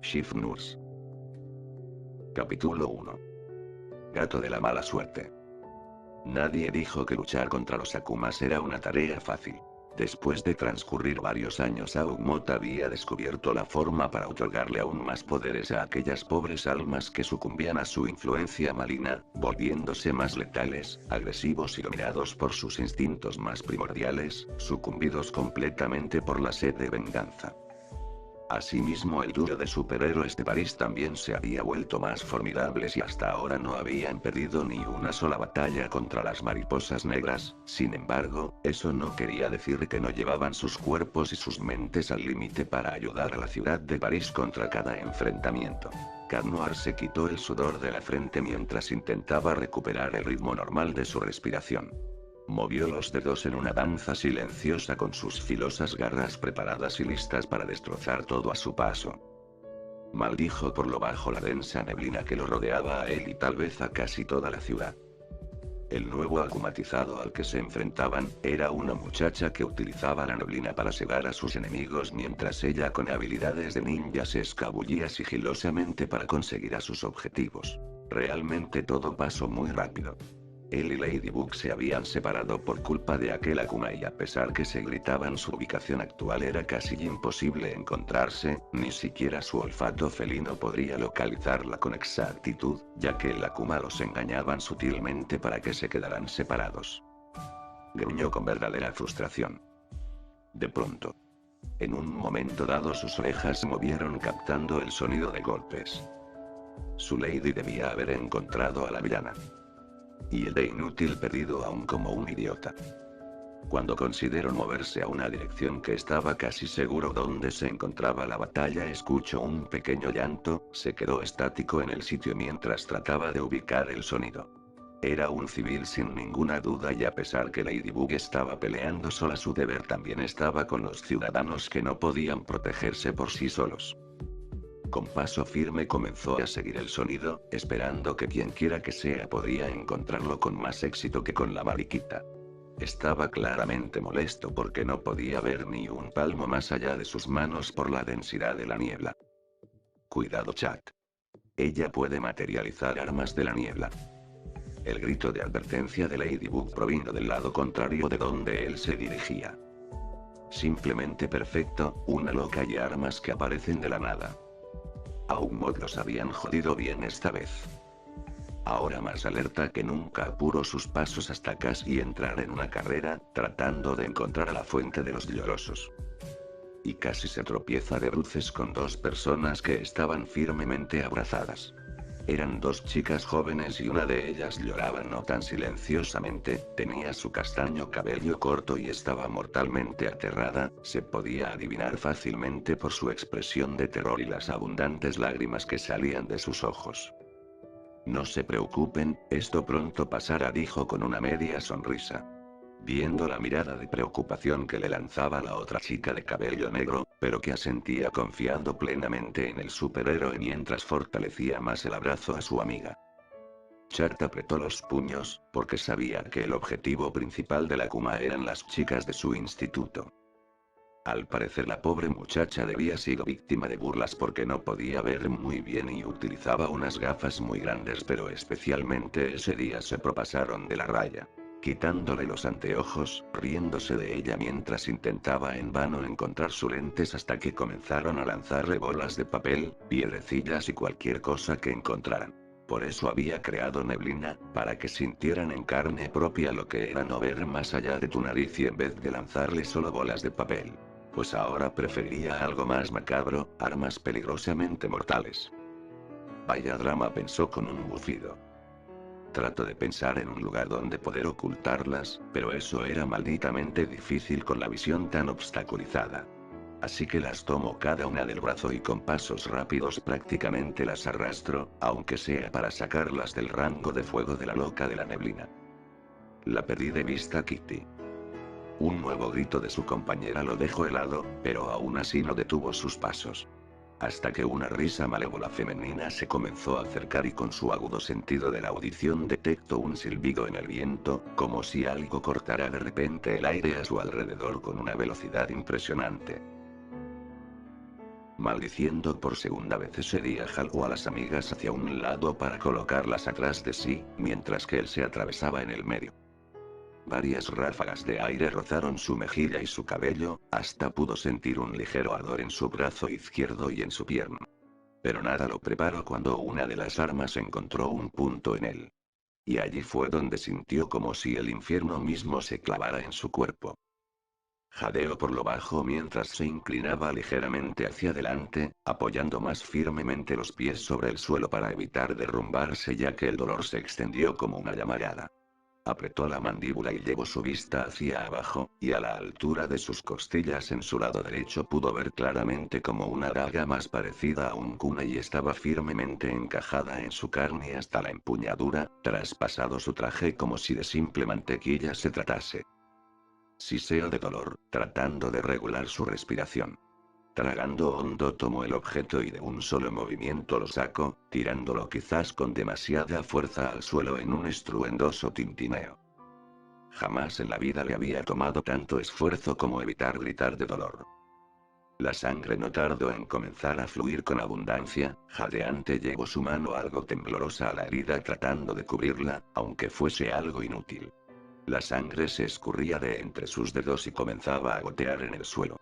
Shift Nurse. Capítulo 1. Gato de la mala suerte. Nadie dijo que luchar contra los Akumas era una tarea fácil. Después de transcurrir varios años, Augmot había descubierto la forma para otorgarle aún más poderes a aquellas pobres almas que sucumbían a su influencia maligna, volviéndose más letales, agresivos y dominados por sus instintos más primordiales, sucumbidos completamente por la sed de venganza. Asimismo, el dúo de superhéroes de París también se había vuelto más formidables y hasta ahora no habían perdido ni una sola batalla contra las mariposas negras. Sin embargo, eso no quería decir que no llevaban sus cuerpos y sus mentes al límite para ayudar a la ciudad de París contra cada enfrentamiento. Cat Noir se quitó el sudor de la frente mientras intentaba recuperar el ritmo normal de su respiración. Movió los dedos en una danza silenciosa con sus filosas garras preparadas y listas para destrozar todo a su paso. Maldijo por lo bajo la densa neblina que lo rodeaba a él y tal vez a casi toda la ciudad. El nuevo akumatizado al que se enfrentaban era una muchacha que utilizaba la neblina para cegar a sus enemigos mientras ella con habilidades de ninja se escabullía sigilosamente para conseguir a sus objetivos. Realmente todo pasó muy rápido. Él y Ladybug se habían separado por culpa de aquel Akuma y a pesar que se gritaban su ubicación actual era casi imposible encontrarse, ni siquiera su olfato felino podría localizarla con exactitud, ya que el Akuma los engañaban sutilmente para que se quedaran separados. Gruñó con verdadera frustración. De pronto. En un momento dado sus orejas se movieron captando el sonido de golpes. Su Lady debía haber encontrado a la villana. Y el de inútil perdido aún como un idiota. Cuando consideró moverse a una dirección que estaba casi seguro donde se encontraba la batalla, escuchó un pequeño llanto, se quedó estático en el sitio mientras trataba de ubicar el sonido. Era un civil sin ninguna duda y a pesar que Ladybug estaba peleando sola, su deber también estaba con los ciudadanos que no podían protegerse por sí solos. Con paso firme comenzó a seguir el sonido, esperando que quienquiera que sea podría encontrarlo con más éxito que con la mariquita. Estaba claramente molesto porque no podía ver ni un palmo más allá de sus manos por la densidad de la niebla. Cuidado, Chat. Ella puede materializar armas de la niebla. El grito de advertencia de Ladybug provino del lado contrario de donde él se dirigía. Simplemente perfecto, una loca y armas que aparecen de la nada. Augmot los habían jodido bien esta vez. Ahora más alerta que nunca apuró sus pasos hasta casi entrar en una carrera, tratando de encontrar a la fuente de los llorosos. Y casi se tropieza de bruces con dos personas que estaban firmemente abrazadas. Eran dos chicas jóvenes y una de ellas lloraba no tan silenciosamente, tenía su castaño cabello corto y estaba mortalmente aterrada, se podía adivinar fácilmente por su expresión de terror y las abundantes lágrimas que salían de sus ojos. No se preocupen, esto pronto pasará, dijo con una media sonrisa. Viendo la mirada de preocupación que le lanzaba la otra chica de cabello negro, pero que asentía confiando plenamente en el superhéroe mientras fortalecía más el abrazo a su amiga. Chart apretó los puños, porque sabía que el objetivo principal de la Akuma eran las chicas de su instituto. Al parecer la pobre muchacha debía sido víctima de burlas porque no podía ver muy bien y utilizaba unas gafas muy grandes, pero especialmente ese día se propasaron de la raya. Quitándole los anteojos, riéndose de ella mientras intentaba en vano encontrar sus lentes hasta que comenzaron a lanzarle bolas de papel, piedrecillas y cualquier cosa que encontraran. Por eso había creado neblina, para que sintieran en carne propia lo que era no ver más allá de tu nariz y en vez de lanzarle solo bolas de papel. Pues ahora preferiría algo más macabro, armas peligrosamente mortales. Vaya drama, pensó con un bufido. Trato de pensar en un lugar donde poder ocultarlas, pero eso era malditamente difícil con la visión tan obstaculizada. Así que las tomo cada una del brazo y con pasos rápidos prácticamente las arrastro, aunque sea para sacarlas del rango de fuego de la loca de la neblina. La perdí de vista, Kitty. Un nuevo grito de su compañera lo dejó helado, pero aún así no detuvo sus pasos. Hasta que una risa malévola femenina se comenzó a acercar y con su agudo sentido de la audición detectó un silbido en el viento, como si algo cortara de repente el aire a su alrededor con una velocidad impresionante. Maldiciendo por segunda vez ese día, jaló a las amigas hacia un lado para colocarlas atrás de sí, mientras que él se atravesaba en el medio. Varias ráfagas de aire rozaron su mejilla y su cabello, hasta pudo sentir un ligero ardor en su brazo izquierdo y en su pierna. Pero nada lo preparó cuando una de las armas encontró un punto en él. Y allí fue donde sintió como si el infierno mismo se clavara en su cuerpo. Jadeó por lo bajo mientras se inclinaba ligeramente hacia adelante, apoyando más firmemente los pies sobre el suelo para evitar derrumbarse, ya que el dolor se extendió como una llamarada. Apretó la mandíbula y llevó su vista hacia abajo, y a la altura de sus costillas en su lado derecho pudo ver claramente como una daga más parecida a un kunai estaba firmemente encajada en su carne hasta la empuñadura, traspasado su traje como si de simple mantequilla se tratase. Siseó de dolor, tratando de regular su respiración. Tragando hondo tomó el objeto y de un solo movimiento lo sacó, tirándolo quizás con demasiada fuerza al suelo en un estruendoso tintineo. Jamás en la vida le había tomado tanto esfuerzo como evitar gritar de dolor. La sangre no tardó en comenzar a fluir con abundancia, jadeante llevó su mano algo temblorosa a la herida tratando de cubrirla, aunque fuese algo inútil. La sangre se escurría de entre sus dedos y comenzaba a gotear en el suelo.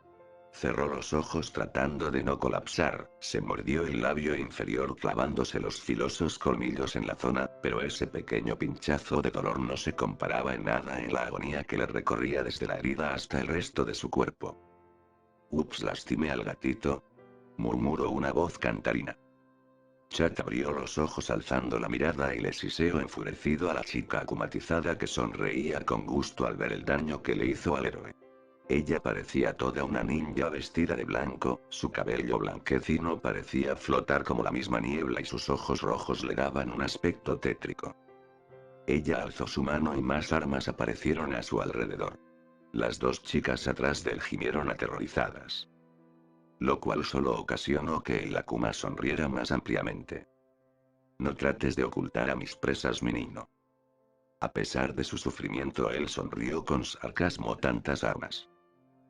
Cerró los ojos tratando de no colapsar, se mordió el labio inferior clavándose los filosos colmillos en la zona, pero ese pequeño pinchazo de dolor no se comparaba en nada en la agonía que le recorría desde la herida hasta el resto de su cuerpo. Ups, lastimé al gatito, murmuró una voz cantarina. Chad abrió los ojos alzando la mirada y le siseó enfurecido a la chica akumatizada que sonreía con gusto al ver el daño que le hizo al héroe. Ella parecía toda una ninja vestida de blanco, su cabello blanquecino parecía flotar como la misma niebla y sus ojos rojos le daban un aspecto tétrico. Ella alzó su mano y más armas aparecieron a su alrededor. Las dos chicas atrás de él gimieron aterrorizadas. Lo cual solo ocasionó que el Akuma sonriera más ampliamente. No trates de ocultar a mis presas, mi niño. A pesar de su sufrimiento, él sonrió con sarcasmo. Tantas armas.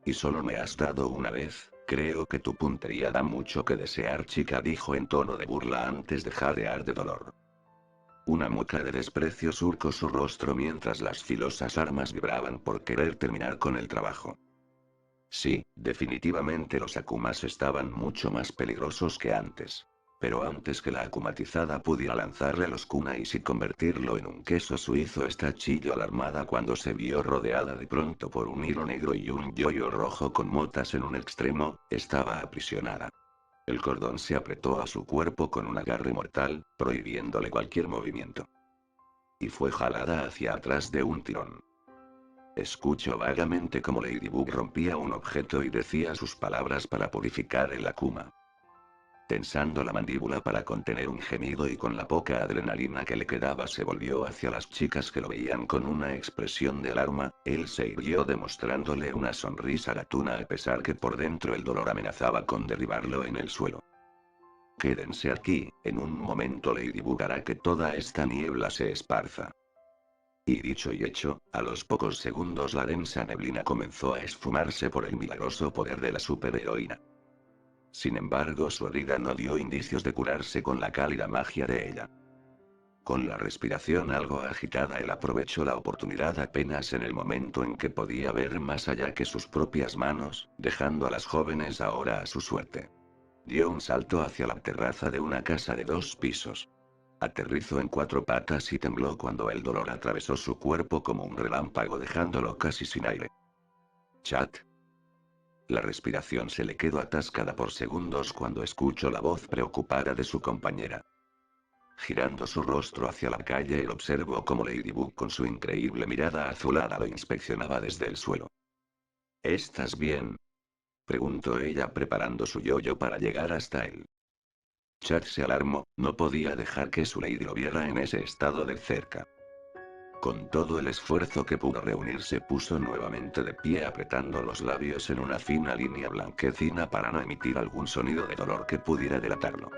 Y solo me has dado una vez, creo que tu puntería da mucho que desear, chica, dijo en tono de burla antes de jadear de dolor. Una mueca de desprecio surcó su rostro mientras las filosas armas vibraban por querer terminar con el trabajo. Sí, definitivamente los akumas estaban mucho más peligrosos que antes. Pero antes que la akumatizada pudiera lanzarle los kunais y convertirlo en un queso suizo, esta chilló alarmada cuando se vio rodeada de pronto por un hilo negro y un yoyo rojo con motas en un extremo, estaba aprisionada. El cordón se apretó a su cuerpo con un agarre mortal, prohibiéndole cualquier movimiento. Y fue jalada hacia atrás de un tirón. Escuchó vagamente cómo Ladybug rompía un objeto y decía sus palabras para purificar el Akuma. Tensando la mandíbula para contener un gemido y con la poca adrenalina que le quedaba se volvió hacia las chicas que lo veían con una expresión de alarma, él se irguió demostrándole una sonrisa gatuna a pesar que por dentro el dolor amenazaba con derribarlo en el suelo. Quédense aquí, en un momento Ladybug hará que toda esta niebla se esparza. Y dicho y hecho, a los pocos segundos la densa neblina comenzó a esfumarse por el milagroso poder de la superheroína. Sin embargo, su herida no dio indicios de curarse con la cálida magia de ella. Con la respiración algo agitada, él aprovechó la oportunidad apenas en el momento en que podía ver más allá que sus propias manos, dejando a las jóvenes ahora a su suerte. Dio un salto hacia la terraza de una casa de 2 pisos. Aterrizó en 4 patas y tembló cuando el dolor atravesó su cuerpo como un relámpago dejándolo casi sin aire. Chat. La respiración se le quedó atascada por segundos cuando escuchó la voz preocupada de su compañera. Girando su rostro hacia la calle, él observó cómo Ladybug con su increíble mirada azulada lo inspeccionaba desde el suelo. ¿Estás bien?, preguntó ella preparando su yoyo para llegar hasta él. Chad se alarmó, no podía dejar que su lady lo viera en ese estado de cerca. Con todo el esfuerzo que pudo reunir se puso nuevamente de pie apretando los labios en una fina línea blanquecina para no emitir algún sonido de dolor que pudiera delatarlo.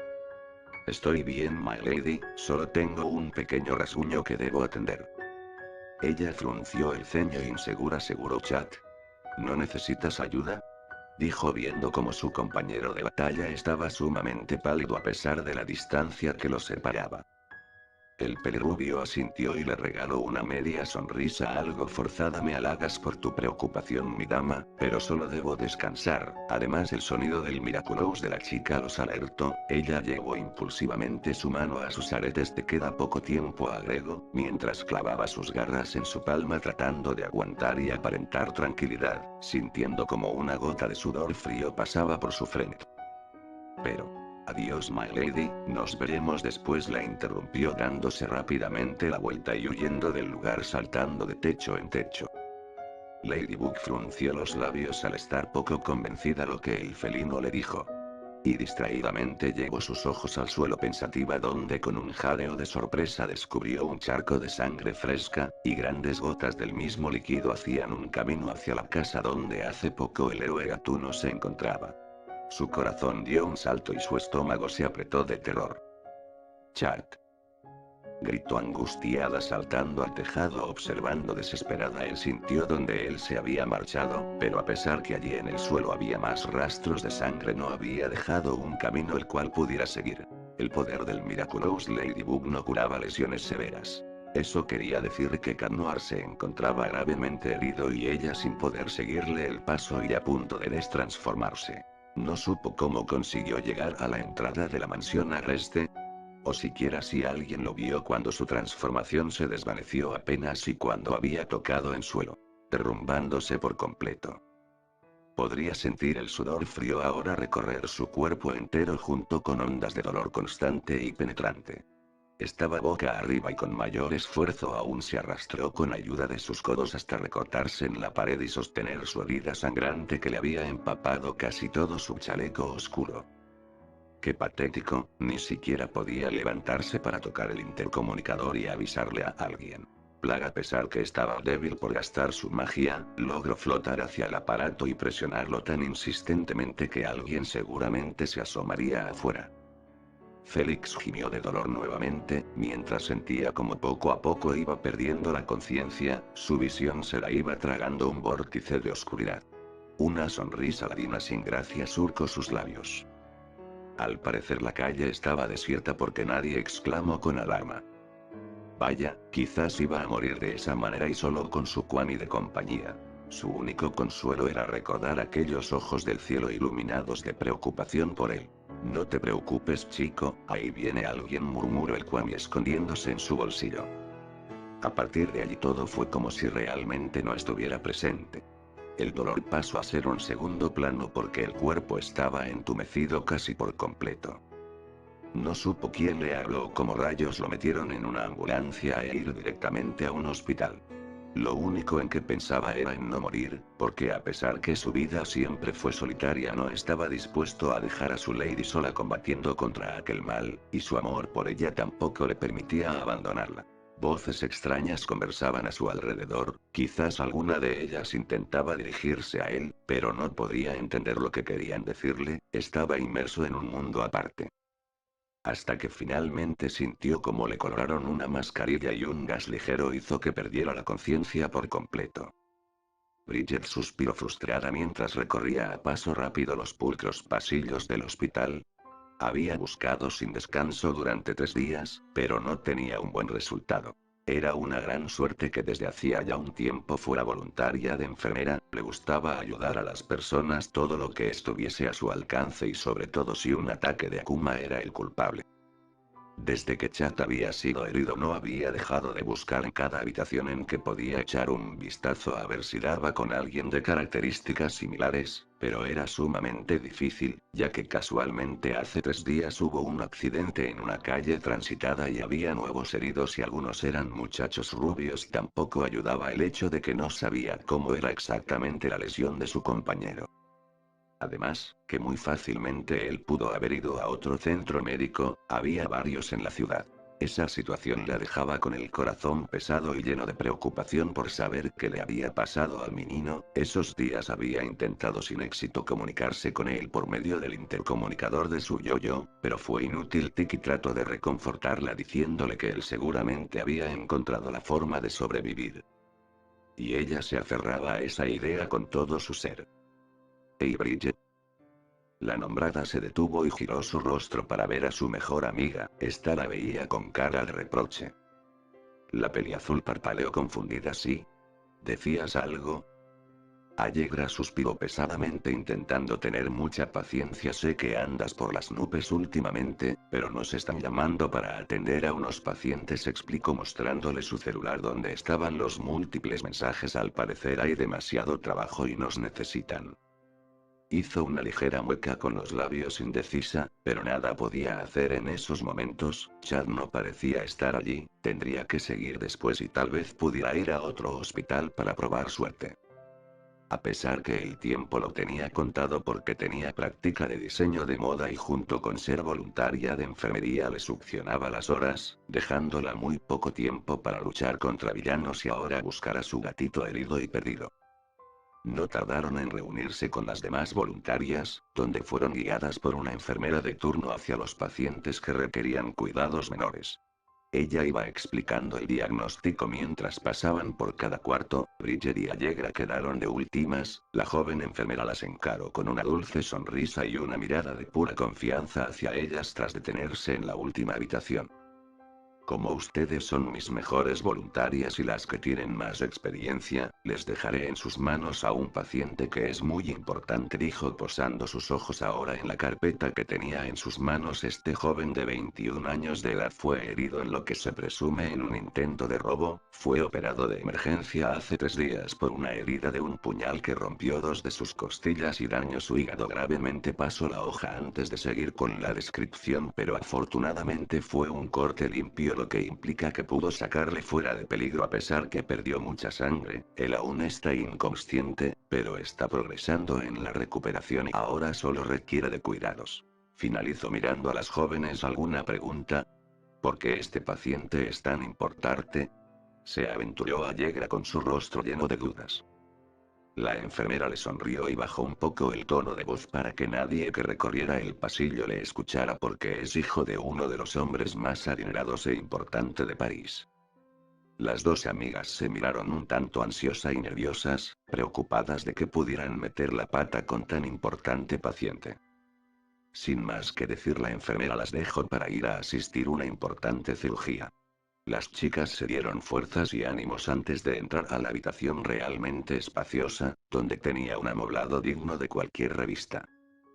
Estoy bien, my lady, solo tengo un pequeño rasguño que debo atender. Ella frunció el ceño insegura, aseguró Chad. ¿No necesitas ayuda? dijo viendo como su compañero de batalla estaba sumamente pálido a pesar de la distancia que los separaba. El pelirrubio asintió y le regaló una media sonrisa algo forzada. Me halagas por tu preocupación, mi dama, pero solo debo descansar. Además, el sonido del Miraculous de la chica los alertó. Ella llevó impulsivamente su mano a sus aretes. Te queda poco tiempo, agregó, mientras clavaba sus garras en su palma tratando de aguantar y aparentar tranquilidad, sintiendo como una gota de sudor frío pasaba por su frente. Pero. Adiós, my lady, nos veremos después, la interrumpió dándose rápidamente la vuelta y huyendo del lugar saltando de techo en techo. Ladybug frunció los labios al estar poco convencida lo que el felino le dijo. Y distraídamente llevó sus ojos al suelo pensativa donde con un jadeo de sorpresa descubrió un charco de sangre fresca, y grandes gotas del mismo líquido hacían un camino hacia la casa donde hace poco el héroe gatuno se encontraba. Su corazón dio un salto y su estómago se apretó de terror. Chat. Gritó angustiada saltando al tejado observando desesperada el sitio donde él se había marchado, pero a pesar que allí en el suelo había más rastros de sangre no había dejado un camino el cual pudiera seguir. El poder del Miraculous Ladybug no curaba lesiones severas. Eso quería decir que Cat Noir se encontraba gravemente herido y ella sin poder seguirle el paso y a punto de destransformarse. No supo cómo consiguió llegar a la entrada de la mansión agreste, o siquiera si alguien lo vio cuando su transformación se desvaneció apenas y cuando había tocado en suelo, derrumbándose por completo. Podría sentir el sudor frío ahora recorrer su cuerpo entero junto con ondas de dolor constante y penetrante. Estaba boca arriba y con mayor esfuerzo aún se arrastró con ayuda de sus codos hasta recortarse en la pared y sostener su herida sangrante que le había empapado casi todo su chaleco oscuro. Qué patético, ni siquiera podía levantarse para tocar el intercomunicador y avisarle a alguien. Plaga, a pesar que estaba débil por gastar su magia, logró flotar hacia el aparato y presionarlo tan insistentemente que alguien seguramente se asomaría afuera. Félix gimió de dolor nuevamente, mientras sentía como poco a poco iba perdiendo la conciencia, su visión se la iba tragando un vórtice de oscuridad. Una sonrisa ladina sin gracia surcó sus labios. Al parecer la calle estaba desierta porque nadie exclamó con alarma. Vaya, quizás iba a morir de esa manera y solo con su Kwami de compañía. Su único consuelo era recordar aquellos ojos del cielo iluminados de preocupación por él. No te preocupes, chico, ahí viene alguien, murmuró el Kwami escondiéndose en su bolsillo. A partir de allí todo fue como si realmente no estuviera presente. El dolor pasó a ser un segundo plano porque el cuerpo estaba entumecido casi por completo. No supo quién le habló o cómo rayos lo metieron en una ambulancia e ir directamente a un hospital. Lo único en que pensaba era en no morir, porque a pesar que su vida siempre fue solitaria no estaba dispuesto a dejar a su lady sola combatiendo contra aquel mal, y su amor por ella tampoco le permitía abandonarla. Voces extrañas conversaban a su alrededor, quizás alguna de ellas intentaba dirigirse a él, pero no podía entender lo que querían decirle, estaba inmerso en un mundo aparte. Hasta que finalmente sintió como le coloraron una mascarilla y un gas ligero hizo que perdiera la conciencia por completo. Bridget suspiró frustrada mientras recorría a paso rápido los pulcros pasillos del hospital. Había buscado sin descanso durante 3 días, pero no tenía un buen resultado. Era una gran suerte que desde hacía ya un tiempo fuera voluntaria de enfermera, le gustaba ayudar a las personas todo lo que estuviese a su alcance y sobre todo si un ataque de Akuma era el culpable. Desde que Chat había sido herido no había dejado de buscar en cada habitación en que podía echar un vistazo a ver si daba con alguien de características similares, pero era sumamente difícil, ya que casualmente hace 3 días hubo un accidente en una calle transitada y había nuevos heridos y algunos eran muchachos rubios. Tampoco ayudaba el hecho de que no sabía cómo era exactamente la lesión de su compañero. Además, que muy fácilmente él pudo haber ido a otro centro médico, había varios en la ciudad. Esa situación la dejaba con el corazón pesado y lleno de preocupación por saber qué le había pasado al menino. Esos días había intentado sin éxito comunicarse con él por medio del intercomunicador de su yo-yo, pero fue inútil. Tiki trató de reconfortarla diciéndole que él seguramente había encontrado la forma de sobrevivir. Y ella se aferraba a esa idea con todo su ser. ¿Hey Bridget? La nombrada se detuvo y giró su rostro para ver a su mejor amiga, esta la veía con cara de reproche. La peliazul parpadeó confundida. ¿Sí? ¿Decías algo? Allegra suspiró pesadamente intentando tener mucha paciencia. Sé que andas por las nubes últimamente, pero nos están llamando para atender a unos pacientes, explicó mostrándole su celular donde estaban los múltiples mensajes. Al parecer hay demasiado trabajo y nos necesitan. Hizo una ligera mueca con los labios indecisa, pero nada podía hacer en esos momentos. Chad no parecía estar allí, tendría que seguir después y tal vez pudiera ir a otro hospital para probar suerte. A pesar que el tiempo lo tenía contado porque tenía práctica de diseño de moda y junto con ser voluntaria de enfermería le succionaba las horas, dejándola muy poco tiempo para luchar contra villanos y ahora buscar a su gatito herido y perdido. No tardaron en reunirse con las demás voluntarias, donde fueron guiadas por una enfermera de turno hacia los pacientes que requerían cuidados menores. Ella iba explicando el diagnóstico mientras pasaban por cada cuarto. Bridget y Allegra quedaron de últimas. La joven enfermera las encaró con una dulce sonrisa y una mirada de pura confianza hacia ellas tras detenerse en la última habitación. Como ustedes son mis mejores voluntarias y las que tienen más experiencia, les dejaré en sus manos a un paciente que es muy importante, dijo posando sus ojos ahora en la carpeta que tenía en sus manos. Este joven de 21 años de edad fue herido en lo que se presume en un intento de robo, fue operado de emergencia hace 3 días por una herida de un puñal que rompió 2 de sus costillas y dañó su hígado gravemente. Pasó la hoja antes de seguir con la descripción, pero afortunadamente fue un corte limpio, lo que implica que pudo sacarle fuera de peligro a pesar que perdió mucha sangre. Él aún está inconsciente, pero está progresando en la recuperación y ahora solo requiere de cuidados. Finalizó mirando a las jóvenes. ¿Alguna pregunta? ¿Por qué este paciente es tan importante? Se aventuró Allegra con su rostro lleno de dudas. La enfermera le sonrió y bajó un poco el tono de voz para que nadie que recorriera el pasillo le escuchara, porque es hijo de uno de los hombres más adinerados e importante de París. Las dos amigas se miraron un tanto ansiosas y nerviosas, preocupadas de que pudieran meter la pata con tan importante paciente. Sin más que decir, la enfermera las dejó para ir a asistir una importante cirugía. Las chicas se dieron fuerzas y ánimos antes de entrar a la habitación realmente espaciosa, donde tenía un amoblado digno de cualquier revista.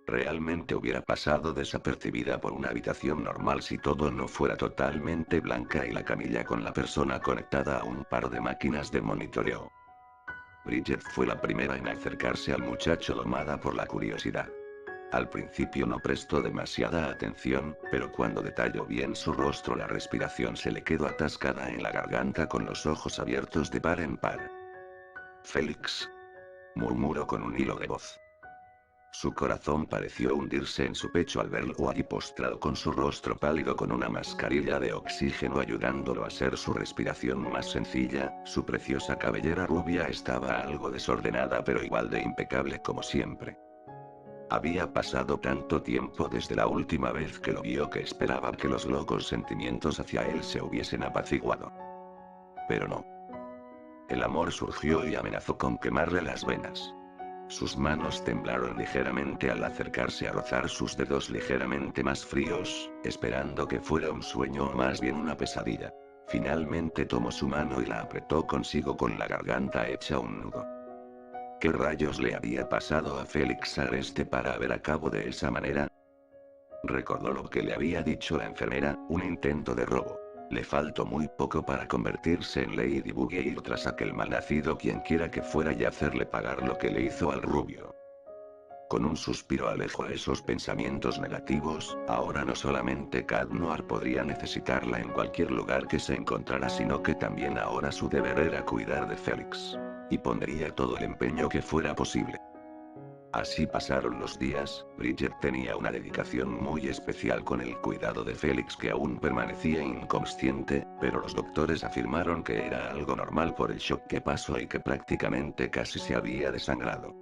Realmente hubiera pasado desapercibida por una habitación normal si todo no fuera totalmente blanca y la camilla con la persona conectada a un par de máquinas de monitoreo. Bridget fue la primera en acercarse al muchacho, domada por la curiosidad. Al principio no prestó demasiada atención, pero cuando detalló bien su rostro, la respiración se le quedó atascada en la garganta con los ojos abiertos de par en par. Félix, murmuró con un hilo de voz. Su corazón pareció hundirse en su pecho al verlo allí postrado con su rostro pálido, con una mascarilla de oxígeno ayudándolo a hacer su respiración más sencilla. Su preciosa cabellera rubia estaba algo desordenada pero igual de impecable como siempre. Había pasado tanto tiempo desde la última vez que lo vio que esperaba que los locos sentimientos hacia él se hubiesen apaciguado. Pero no. El amor surgió y amenazó con quemarle las venas. Sus manos temblaron ligeramente al acercarse a rozar sus dedos ligeramente más fríos, esperando que fuera un sueño o más bien una pesadilla. Finalmente tomó su mano y la apretó consigo con la garganta hecha un nudo. ¿Qué rayos le había pasado a Félix Areste para haber acabado de esa manera? Recordó lo que le había dicho la enfermera, un intento de robo. Le faltó muy poco para convertirse en Lady Bug e ir tras aquel malnacido quienquiera que fuera y hacerle pagar lo que le hizo al rubio. Con un suspiro alejó esos pensamientos negativos. Ahora no solamente Cat Noir podría necesitarla en cualquier lugar que se encontrara, sino que también ahora su deber era cuidar de Félix. Y pondría todo el empeño que fuera posible. Así pasaron los días. Bridget tenía una dedicación muy especial con el cuidado de Félix, que aún permanecía inconsciente, pero los doctores afirmaron que era algo normal por el shock que pasó y que prácticamente casi se había desangrado.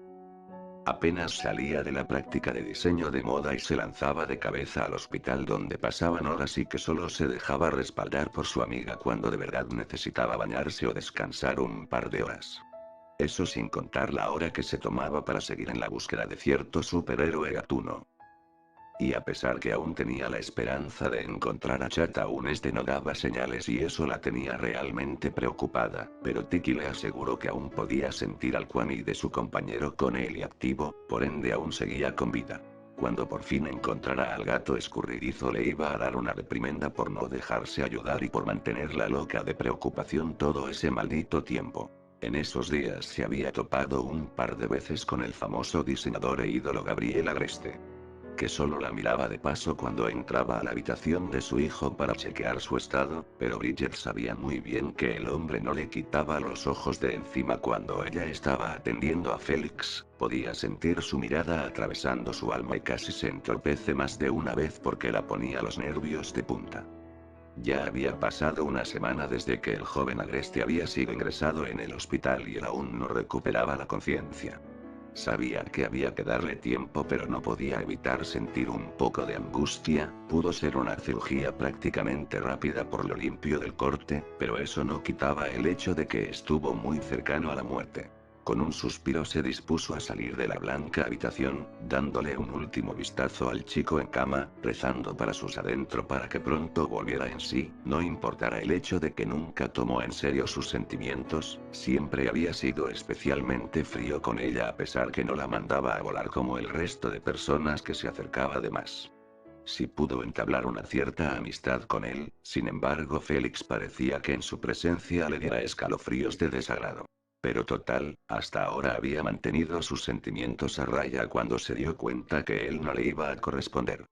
Apenas salía de la práctica de diseño de moda y se lanzaba de cabeza al hospital, donde pasaban horas y que solo se dejaba respaldar por su amiga cuando de verdad necesitaba bañarse o descansar un par de horas. Eso sin contar la hora que se tomaba para seguir en la búsqueda de cierto superhéroe gatuno. Y a pesar que aún tenía la esperanza de encontrar a Chat, aún este no daba señales y eso la tenía realmente preocupada, pero Tiki le aseguró que aún podía sentir al Kwami de su compañero con él y activo, por ende aún seguía con vida. Cuando por fin encontrara al gato escurridizo le iba a dar una reprimenda por no dejarse ayudar y por mantenerla loca de preocupación todo ese maldito tiempo. En esos días se había topado un par de veces con el famoso diseñador e ídolo Gabriel Agreste, que solo la miraba de paso cuando entraba a la habitación de su hijo para chequear su estado, pero Bridget sabía muy bien que el hombre no le quitaba los ojos de encima cuando ella estaba atendiendo a Félix, podía sentir su mirada atravesando su alma y casi se entorpece más de una vez porque la ponía los nervios de punta. Ya había pasado una semana desde que el joven Agreste había sido ingresado en el hospital y él aún no recuperaba la conciencia. Sabía que había que darle tiempo pero no podía evitar sentir un poco de angustia, pudo ser una cirugía prácticamente rápida por lo limpio del corte, pero eso no quitaba el hecho de que estuvo muy cercano a la muerte. Con un suspiro se dispuso a salir de la blanca habitación, dándole un último vistazo al chico en cama, rezando para sus adentro para que pronto volviera en sí, no importara el hecho de que nunca tomó en serio sus sentimientos, siempre había sido especialmente frío con ella a pesar que no la mandaba a volar como el resto de personas que se acercaba de más. Sí pudo entablar una cierta amistad con él, sin embargo Félix parecía que en su presencia le diera escalofríos de desagrado. Pero total, hasta ahora había mantenido sus sentimientos a raya cuando se dio cuenta que él no le iba a corresponder.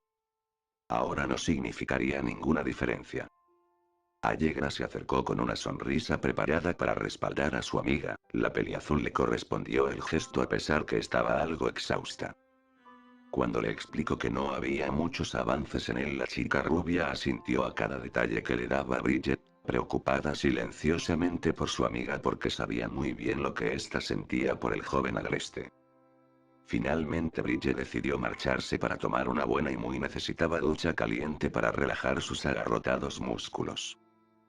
Ahora no significaría ninguna diferencia. Allegra se acercó con una sonrisa preparada para respaldar a su amiga, la peliazul le correspondió el gesto a pesar que estaba algo exhausta. Cuando le explicó que no había muchos avances en él, la chica rubia asintió a cada detalle que le daba Bridget, preocupada silenciosamente por su amiga porque sabía muy bien lo que ésta sentía por el joven agreste. Finalmente Bridget decidió marcharse para tomar una buena y muy necesitada ducha caliente para relajar sus agarrotados músculos.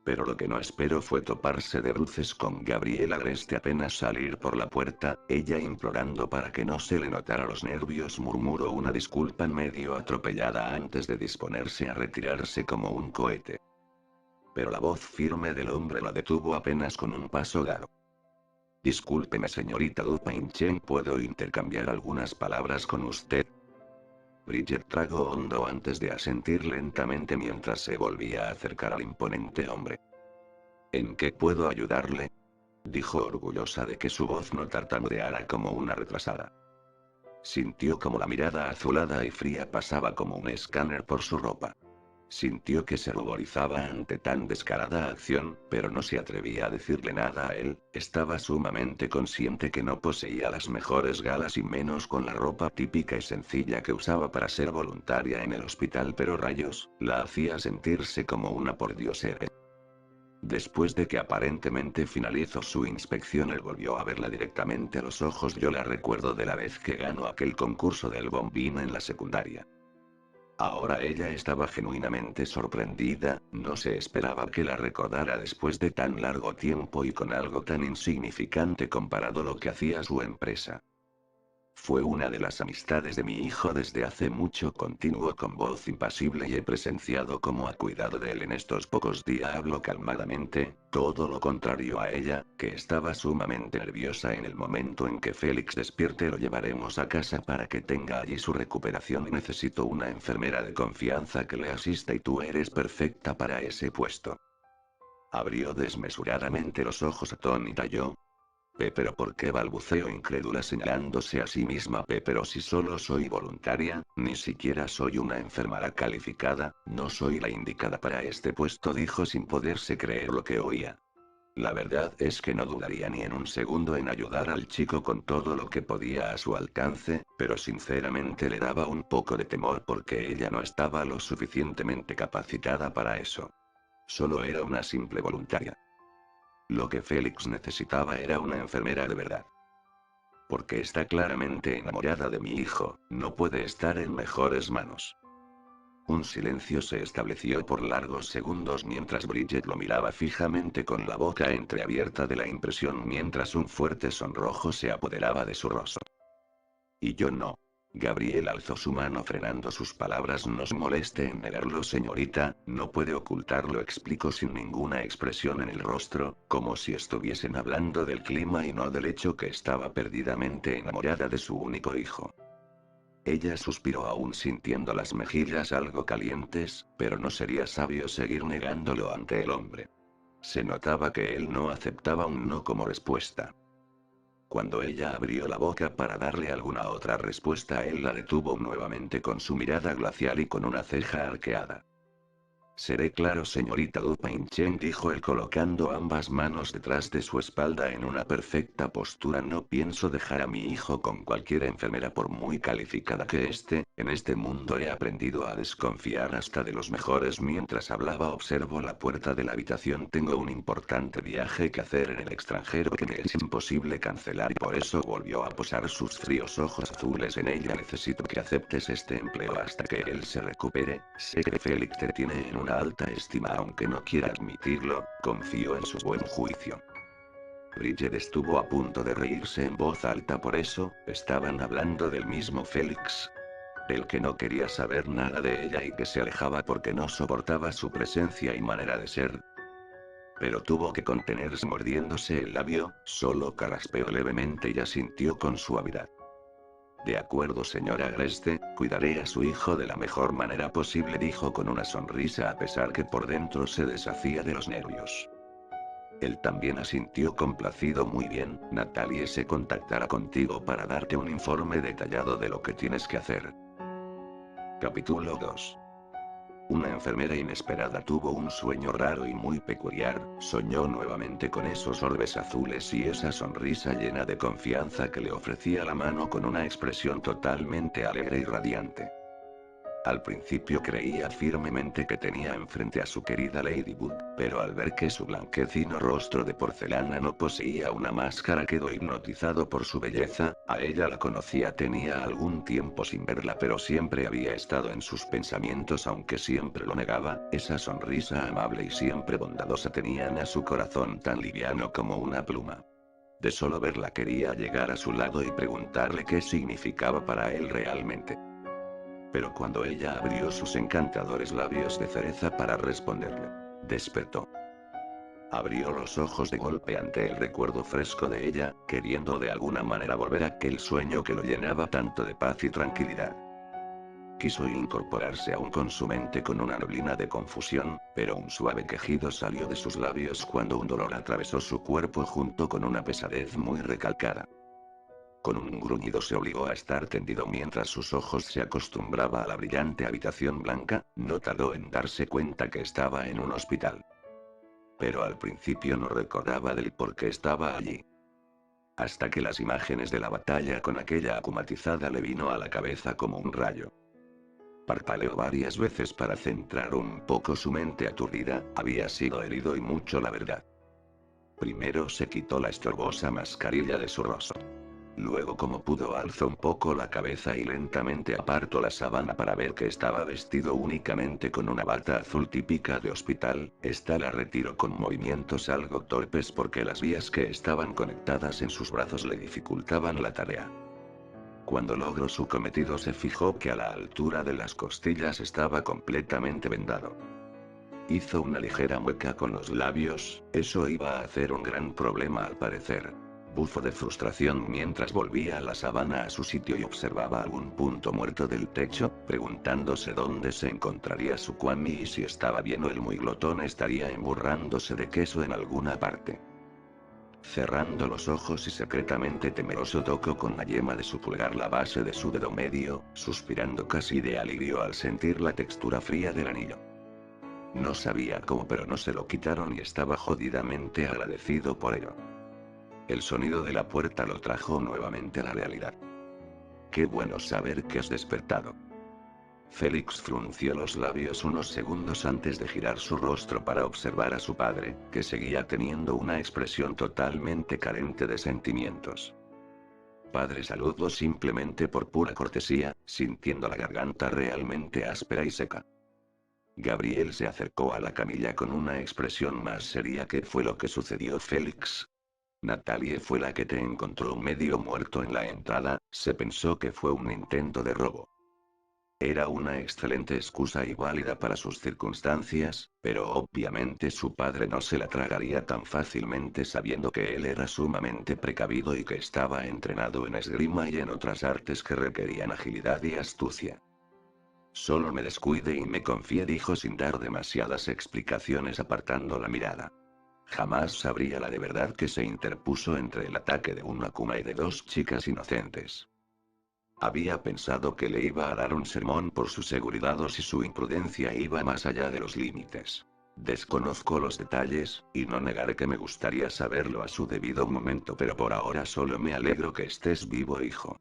Pero lo que no esperó fue toparse de bruces con Gabriel Agreste apenas salir por la puerta, ella implorando para que no se le notara los nervios murmuró una disculpa medio atropellada antes de disponerse a retirarse como un cohete. Pero la voz firme del hombre la detuvo apenas con un paso dado. Discúlpeme señorita Dupin-Chen, ¿puedo intercambiar algunas palabras con usted? Bridget tragó hondo antes de asentir lentamente mientras se volvía a acercar al imponente hombre. ¿En qué puedo ayudarle? Dijo orgullosa de que su voz no tartamudeara como una retrasada. Sintió como la mirada azulada y fría pasaba como un escáner por su ropa. Sintió que se ruborizaba ante tan descarada acción, pero no se atrevía a decirle nada a él, estaba sumamente consciente que no poseía las mejores galas y menos con la ropa típica y sencilla que usaba para ser voluntaria en el hospital, pero rayos, la hacía sentirse como una pordiosera. Después de que aparentemente finalizó su inspección, él volvió a verla directamente a los ojos. Yo la recuerdo de la vez que ganó aquel concurso del bombín en la secundaria. Ahora ella estaba genuinamente sorprendida, no se esperaba que la recordara después de tan largo tiempo y con algo tan insignificante comparado a lo que hacía su empresa. Fue una de las amistades de mi hijo desde hace mucho, continuó con voz impasible y he presenciado cómo ha cuidado de él en estos pocos días. Habló calmadamente, todo lo contrario a ella, que estaba sumamente nerviosa. En el momento en que Félix despierte lo llevaremos a casa para que tenga allí su recuperación y necesito una enfermera de confianza que le asista y tú eres perfecta para ese puesto. Abrió desmesuradamente los ojos atónita. Yo, pero ¿por qué? Balbuceó incrédula señalándose a sí misma. Pero si solo soy voluntaria, ni siquiera soy una enfermera calificada, no soy la indicada para este puesto, dijo sin poderse creer lo que oía. La verdad es que no dudaría ni en un segundo en ayudar al chico con todo lo que podía a su alcance, pero sinceramente le daba un poco de temor porque ella no estaba lo suficientemente capacitada para eso. Solo era una simple voluntaria. Lo que Félix necesitaba era una enfermera de verdad. Porque está claramente enamorada de mi hijo, no puede estar en mejores manos. Un silencio se estableció por largos segundos mientras Bridget lo miraba fijamente con la boca entreabierta de la impresión mientras un fuerte sonrojo se apoderaba de su rostro. Y yo no. Gabriel alzó su mano frenando sus palabras. No se moleste en negarlo, señorita, no puede ocultarlo, explicó sin ninguna expresión en el rostro, como si estuviesen hablando del clima y no del hecho que estaba perdidamente enamorada de su único hijo. Ella suspiró aún sintiendo las mejillas algo calientes, pero no sería sabio seguir negándolo ante el hombre. Se notaba que él no aceptaba un no como respuesta. Cuando ella abrió la boca para darle alguna otra respuesta, él la detuvo nuevamente con su mirada glacial y con una ceja arqueada. Seré claro, señorita Dupin Chen, dijo él colocando ambas manos detrás de su espalda en una perfecta postura. No pienso dejar a mi hijo con cualquier enfermera por muy calificada que esté. En este mundo he aprendido a desconfiar hasta de los mejores. Mientras hablaba observo la puerta de la habitación. Tengo un importante viaje que hacer en el extranjero que me es imposible cancelar y por eso volvió a posar sus fríos ojos azules en ella. Necesito que aceptes este empleo hasta que él se recupere. Sé que Félix te tiene en una alta estima aunque no quiera admitirlo, confío en su buen juicio. Bridget estuvo a punto de reírse en voz alta. Por eso, estaban hablando del mismo Félix. El que no quería saber nada de ella y que se alejaba porque no soportaba su presencia y manera de ser. Pero tuvo que contenerse mordiéndose el labio, solo carraspeó levemente y asintió con suavidad. De acuerdo, señora Agreste, cuidaré a su hijo de la mejor manera posible, dijo con una sonrisa a pesar que por dentro se deshacía de los nervios. Él también asintió complacido. Muy bien, Natalie se contactará contigo para darte un informe detallado de lo que tienes que hacer. Capítulo 2. Una enfermera inesperada tuvo un sueño raro y muy peculiar. Soñó nuevamente con esos orbes azules y esa sonrisa llena de confianza que le ofrecía la mano con una expresión totalmente alegre y radiante. Al principio creía firmemente que tenía enfrente a su querida Ladybug, pero al ver que su blanquecino rostro de porcelana no poseía una máscara quedó hipnotizado por su belleza. A ella la conocía, tenía algún tiempo sin verla, pero siempre había estado en sus pensamientos aunque siempre lo negaba. Esa sonrisa amable y siempre bondadosa tenían a su corazón tan liviano como una pluma. De solo verla quería llegar a su lado y preguntarle qué significaba para él realmente. Pero cuando ella abrió sus encantadores labios de cereza para responderle, despertó. Abrió los ojos de golpe ante el recuerdo fresco de ella, queriendo de alguna manera volver a aquel sueño que lo llenaba tanto de paz y tranquilidad. Quiso incorporarse aún con su mente con una neblina de confusión, pero un suave quejido salió de sus labios cuando un dolor atravesó su cuerpo junto con una pesadez muy recalcada. Con un gruñido se obligó a estar tendido mientras sus ojos se acostumbraba a la brillante habitación blanca. No tardó en darse cuenta que estaba en un hospital. Pero al principio no recordaba del por qué estaba allí. Hasta que las imágenes de la batalla con aquella acumatizada le vino a la cabeza como un rayo. Parpadeó varias veces para centrar un poco su mente aturdida. Había sido herido y mucho, la verdad. Primero se quitó la estorbosa mascarilla de su rostro. Luego, como pudo, alzó un poco la cabeza y lentamente apartó la sábana para ver que estaba vestido únicamente con una bata azul típica de hospital. Esta la retiró con movimientos algo torpes porque las vías que estaban conectadas en sus brazos le dificultaban la tarea. Cuando logró su cometido se fijó que a la altura de las costillas estaba completamente vendado. Hizo una ligera mueca con los labios. Eso iba a hacer un gran problema al parecer. Bufó de frustración mientras volvía la sábana a su sitio y observaba algún punto muerto del techo, preguntándose dónde se encontraría su Kwami y si estaba bien o el muy glotón estaría emburrándose de queso en alguna parte. Cerrando los ojos y secretamente temeroso tocó con la yema de su pulgar la base de su dedo medio, suspirando casi de alivio al sentir la textura fría del anillo. No sabía cómo, pero no se lo quitaron y estaba jodidamente agradecido por ello. El sonido de la puerta lo trajo nuevamente a la realidad. Qué bueno saber que has despertado. Félix frunció los labios unos segundos antes de girar su rostro para observar a su padre, que seguía teniendo una expresión totalmente carente de sentimientos. Padre saludó simplemente por pura cortesía, sintiendo la garganta realmente áspera y seca. Gabriel se acercó a la camilla con una expresión más seria. ¿Qué fue lo que sucedió, Félix? Natalie fue la que te encontró medio muerto en la entrada. Se pensó que fue un intento de robo. Era una excelente excusa y válida para sus circunstancias, pero obviamente su padre no se la tragaría tan fácilmente sabiendo que él era sumamente precavido y que estaba entrenado en esgrima y en otras artes que requerían agilidad y astucia. Solo me descuide y me confíe, dijo sin dar demasiadas explicaciones, apartando la mirada. Jamás sabría la de verdad que se interpuso entre el ataque de un Akuma y de dos chicas inocentes. Había pensado que le iba a dar un sermón por su seguridad o si su imprudencia iba más allá de los límites. Desconozco los detalles, y no negaré que me gustaría saberlo a su debido momento, pero por ahora solo me alegro que estés vivo, hijo.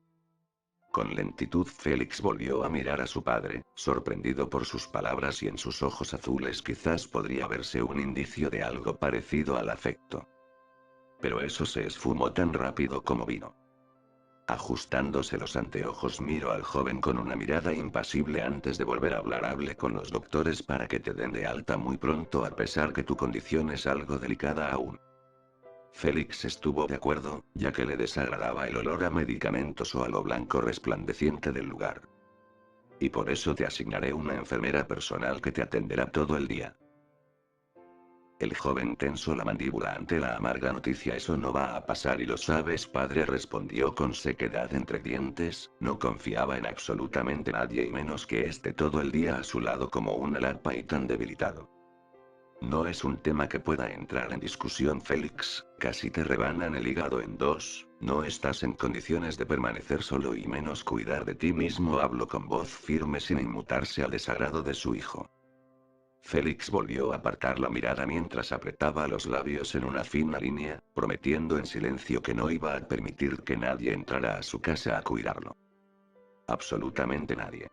Con lentitud Félix volvió a mirar a su padre, sorprendido por sus palabras, y en sus ojos azules quizás podría verse un indicio de algo parecido al afecto. Pero eso se esfumó tan rápido como vino. Ajustándose los anteojos, miró al joven con una mirada impasible. Antes de volver a hablar, hable con los doctores para que te den de alta muy pronto, a pesar que tu condición es algo delicada aún. Félix estuvo de acuerdo, ya que le desagradaba el olor a medicamentos o a lo blanco resplandeciente del lugar. Y por eso te asignaré una enfermera personal que te atenderá todo el día. El joven tensó la mandíbula ante la amarga noticia. Eso no va a pasar y lo sabes, padre, respondió con sequedad entre dientes. No confiaba en absolutamente nadie y menos que esté todo el día a su lado como una lapa y tan debilitado. No es un tema que pueda entrar en discusión, Félix, casi te rebanan el hígado en dos, no estás en condiciones de permanecer solo y menos cuidar de ti mismo, habló con voz firme sin inmutarse al desagrado de su hijo. Félix volvió a apartar la mirada mientras apretaba los labios en una fina línea, prometiendo en silencio que no iba a permitir que nadie entrara a su casa a cuidarlo. Absolutamente nadie.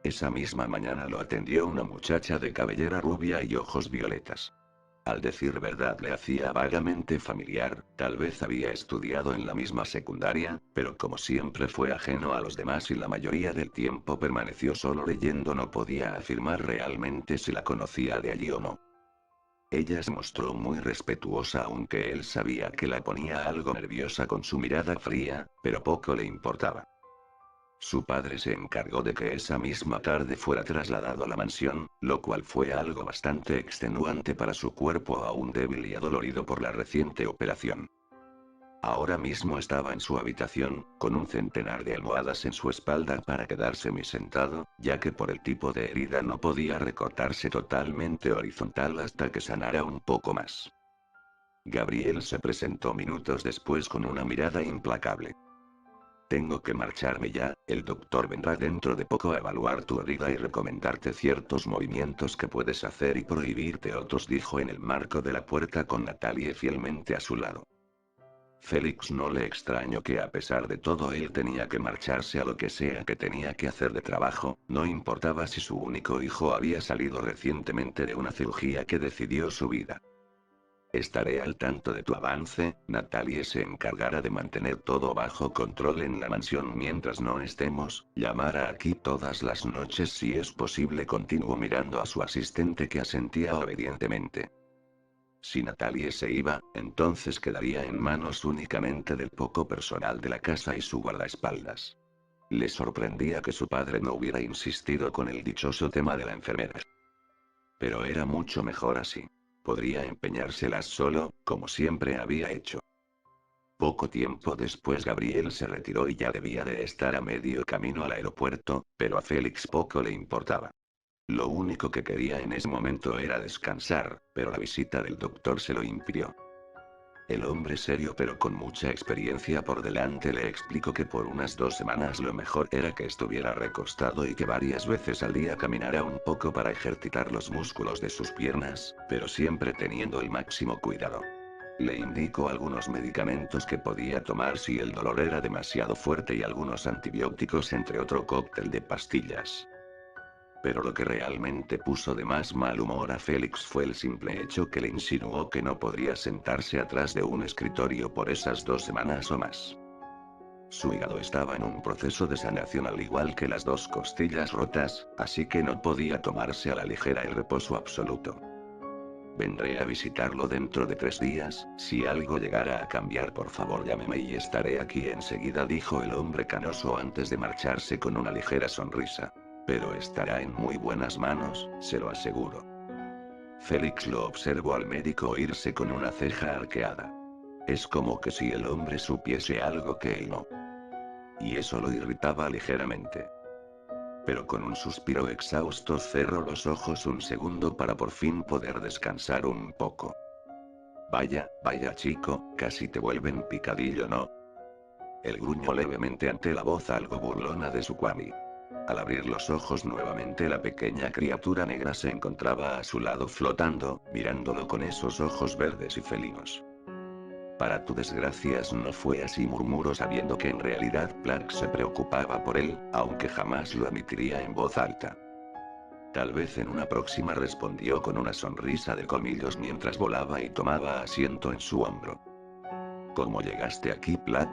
Esa misma mañana lo atendió una muchacha de cabellera rubia y ojos violetas. Al decir verdad le hacía vagamente familiar, tal vez había estudiado en la misma secundaria, pero como siempre fue ajeno a los demás y la mayoría del tiempo permaneció solo leyendo, no podía afirmar realmente si la conocía de allí o no. Ella se mostró muy respetuosa, aunque él sabía que la ponía algo nerviosa con su mirada fría, pero poco le importaba. Su padre se encargó de que esa misma tarde fuera trasladado a la mansión, lo cual fue algo bastante extenuante para su cuerpo aún débil y adolorido por la reciente operación. Ahora mismo estaba en su habitación, con un centenar de almohadas en su espalda para quedar semisentado, ya que por el tipo de herida no podía recortarse totalmente horizontal hasta que sanara un poco más. Gabriel se presentó minutos después con una mirada implacable. Tengo que marcharme ya, el doctor vendrá dentro de poco a evaluar tu herida y recomendarte ciertos movimientos que puedes hacer y prohibirte otros, dijo en el marco de la puerta con Natalie fielmente a su lado. Félix no le extrañó que a pesar de todo él tenía que marcharse a lo que sea que tenía que hacer de trabajo, no importaba si su único hijo había salido recientemente de una cirugía que decidió su vida. Estaré al tanto de tu avance. Natalie se encargará de mantener todo bajo control en la mansión mientras no estemos. Llamará aquí todas las noches si es posible, continuó mirando a su asistente que asentía obedientemente. Si Natalie se iba, entonces quedaría en manos únicamente del poco personal de la casa y su guardaespaldas. Le sorprendía que su padre no hubiera insistido con el dichoso tema de la enfermera. Pero era mucho mejor así. Podría empeñárselas solo, como siempre había hecho. Poco tiempo después Gabriel se retiró y ya debía de estar a medio camino al aeropuerto, pero a Félix poco le importaba. Lo único que quería en ese momento era descansar, pero la visita del doctor se lo impidió. El hombre serio pero con mucha experiencia por delante le explicó que por unas 2 semanas lo mejor era que estuviera recostado y que varias veces al día caminara un poco para ejercitar los músculos de sus piernas, pero siempre teniendo el máximo cuidado. Le indicó algunos medicamentos que podía tomar si el dolor era demasiado fuerte y algunos antibióticos, entre otro cóctel de pastillas. Pero lo que realmente puso de más mal humor a Félix fue el simple hecho que le insinuó que no podría sentarse atrás de un escritorio por esas 2 semanas o más. Su hígado estaba en un proceso de sanación al igual que las dos costillas rotas, así que no podía tomarse a la ligera el reposo absoluto. Vendré a visitarlo dentro de 3 días, si algo llegara a cambiar por favor llámeme y estaré aquí enseguida, dijo el hombre canoso antes de marcharse con una ligera sonrisa. Pero estará en muy buenas manos, se lo aseguro. Félix lo observó al médico irse con una ceja arqueada. Es como que si el hombre supiese algo que él no. Y eso lo irritaba ligeramente. Pero con un suspiro exhausto cerró los ojos un segundo para por fin poder descansar un poco. Vaya, vaya chico, casi te vuelven picadillo, ¿no? Él gruñó levemente ante la voz algo burlona de su Kwami. Al abrir los ojos nuevamente la pequeña criatura negra se encontraba a su lado flotando, mirándolo con esos ojos verdes y felinos. Para tu desgracia no fue así, murmuró sabiendo que en realidad Plague se preocupaba por él, aunque jamás lo admitiría en voz alta. Tal vez en una próxima, respondió con una sonrisa de colmillos mientras volaba y tomaba asiento en su hombro. ¿Cómo llegaste aquí, Plague?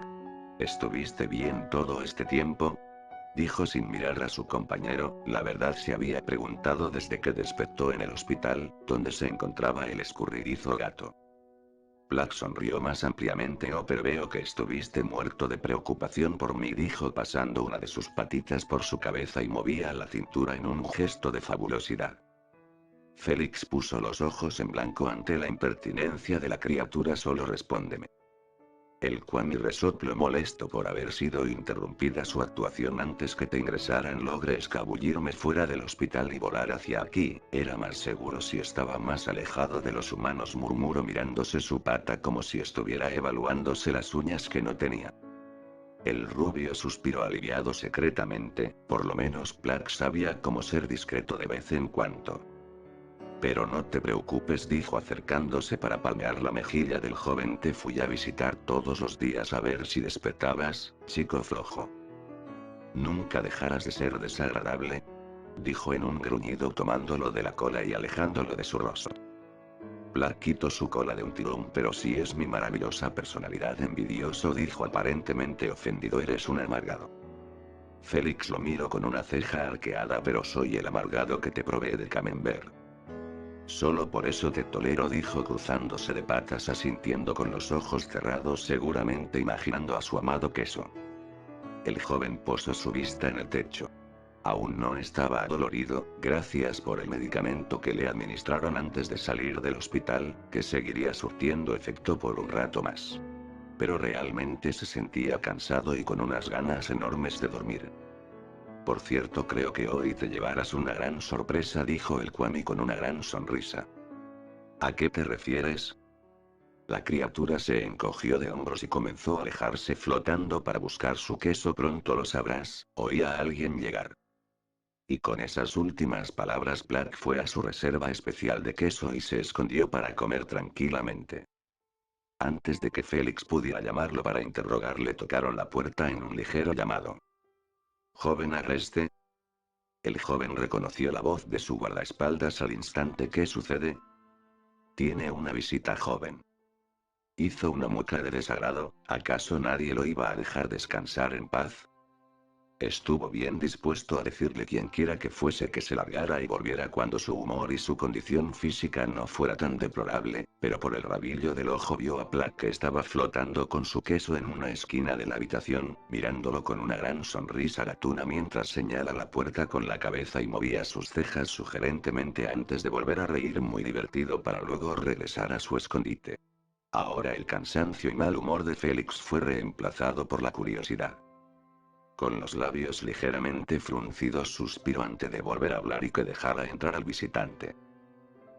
¿Estuviste bien todo este tiempo? Dijo sin mirar a su compañero, la verdad se había preguntado desde que despertó en el hospital, donde se encontraba el escurridizo gato. Plague sonrió más ampliamente. Oh, pero veo que estuviste muerto de preocupación por mí, dijo pasando una de sus patitas por su cabeza y movía la cintura en un gesto de fabulosidad. Félix puso los ojos en blanco ante la impertinencia de la criatura. Solo respóndeme. El Kwami resopló molesto por haber sido interrumpida su actuación antes que te ingresaran. Logré escabullirme fuera del hospital y volar hacia aquí, era más seguro si estaba más alejado de los humanos, murmuró mirándose su pata como si estuviera evaluándose las uñas que no tenía. El rubio suspiró aliviado secretamente, por lo menos Plague sabía cómo ser discreto de vez en cuando. Pero no te preocupes, dijo acercándose para palmear la mejilla del joven. Te fui a visitar todos los días a ver si despertabas, chico flojo. Nunca dejarás de ser desagradable, dijo en un gruñido tomándolo de la cola y alejándolo de su rostro. Plague quitó su cola de un tirón. Pero si es mi maravillosa personalidad, envidioso, dijo aparentemente ofendido. Eres un amargado. Félix lo miró con una ceja arqueada. Pero soy el amargado que te provee de camembert. Solo por eso te tolero, dijo cruzándose de patas, asintiendo con los ojos cerrados, seguramente imaginando a su amado queso. El joven posó su vista en el techo. Aún no estaba adolorido, gracias por el medicamento que le administraron antes de salir del hospital, que seguiría surtiendo efecto por un rato más. Pero realmente se sentía cansado y con unas ganas enormes de dormir. Por cierto, creo que hoy te llevarás una gran sorpresa, dijo el Kwami con una gran sonrisa. ¿A qué te refieres? La criatura se encogió de hombros y comenzó a alejarse flotando para buscar su queso. Pronto lo sabrás, oí a alguien llegar. Y con esas últimas palabras Plague fue a su reserva especial de queso y se escondió para comer tranquilamente. Antes de que Félix pudiera llamarlo para interrogarle, tocaron la puerta en un ligero llamado. ¿Joven Agreste? El joven reconoció la voz de su guardaespaldas al instante. ¿Qué sucede? Tiene una visita, joven. Hizo una mueca de desagrado. ¿Acaso nadie lo iba a dejar descansar en paz? Estuvo bien dispuesto a decirle quienquiera que fuese que se largara y volviera cuando su humor y su condición física no fuera tan deplorable, pero por el rabillo del ojo vio a Plague que estaba flotando con su queso en una esquina de la habitación, mirándolo con una gran sonrisa gatuna mientras señala la puerta con la cabeza y movía sus cejas sugerentemente antes de volver a reír muy divertido para luego regresar a su escondite. Ahora el cansancio y mal humor de Félix fue reemplazado por la curiosidad. Con los labios ligeramente fruncidos suspiró antes de volver a hablar y que dejara entrar al visitante.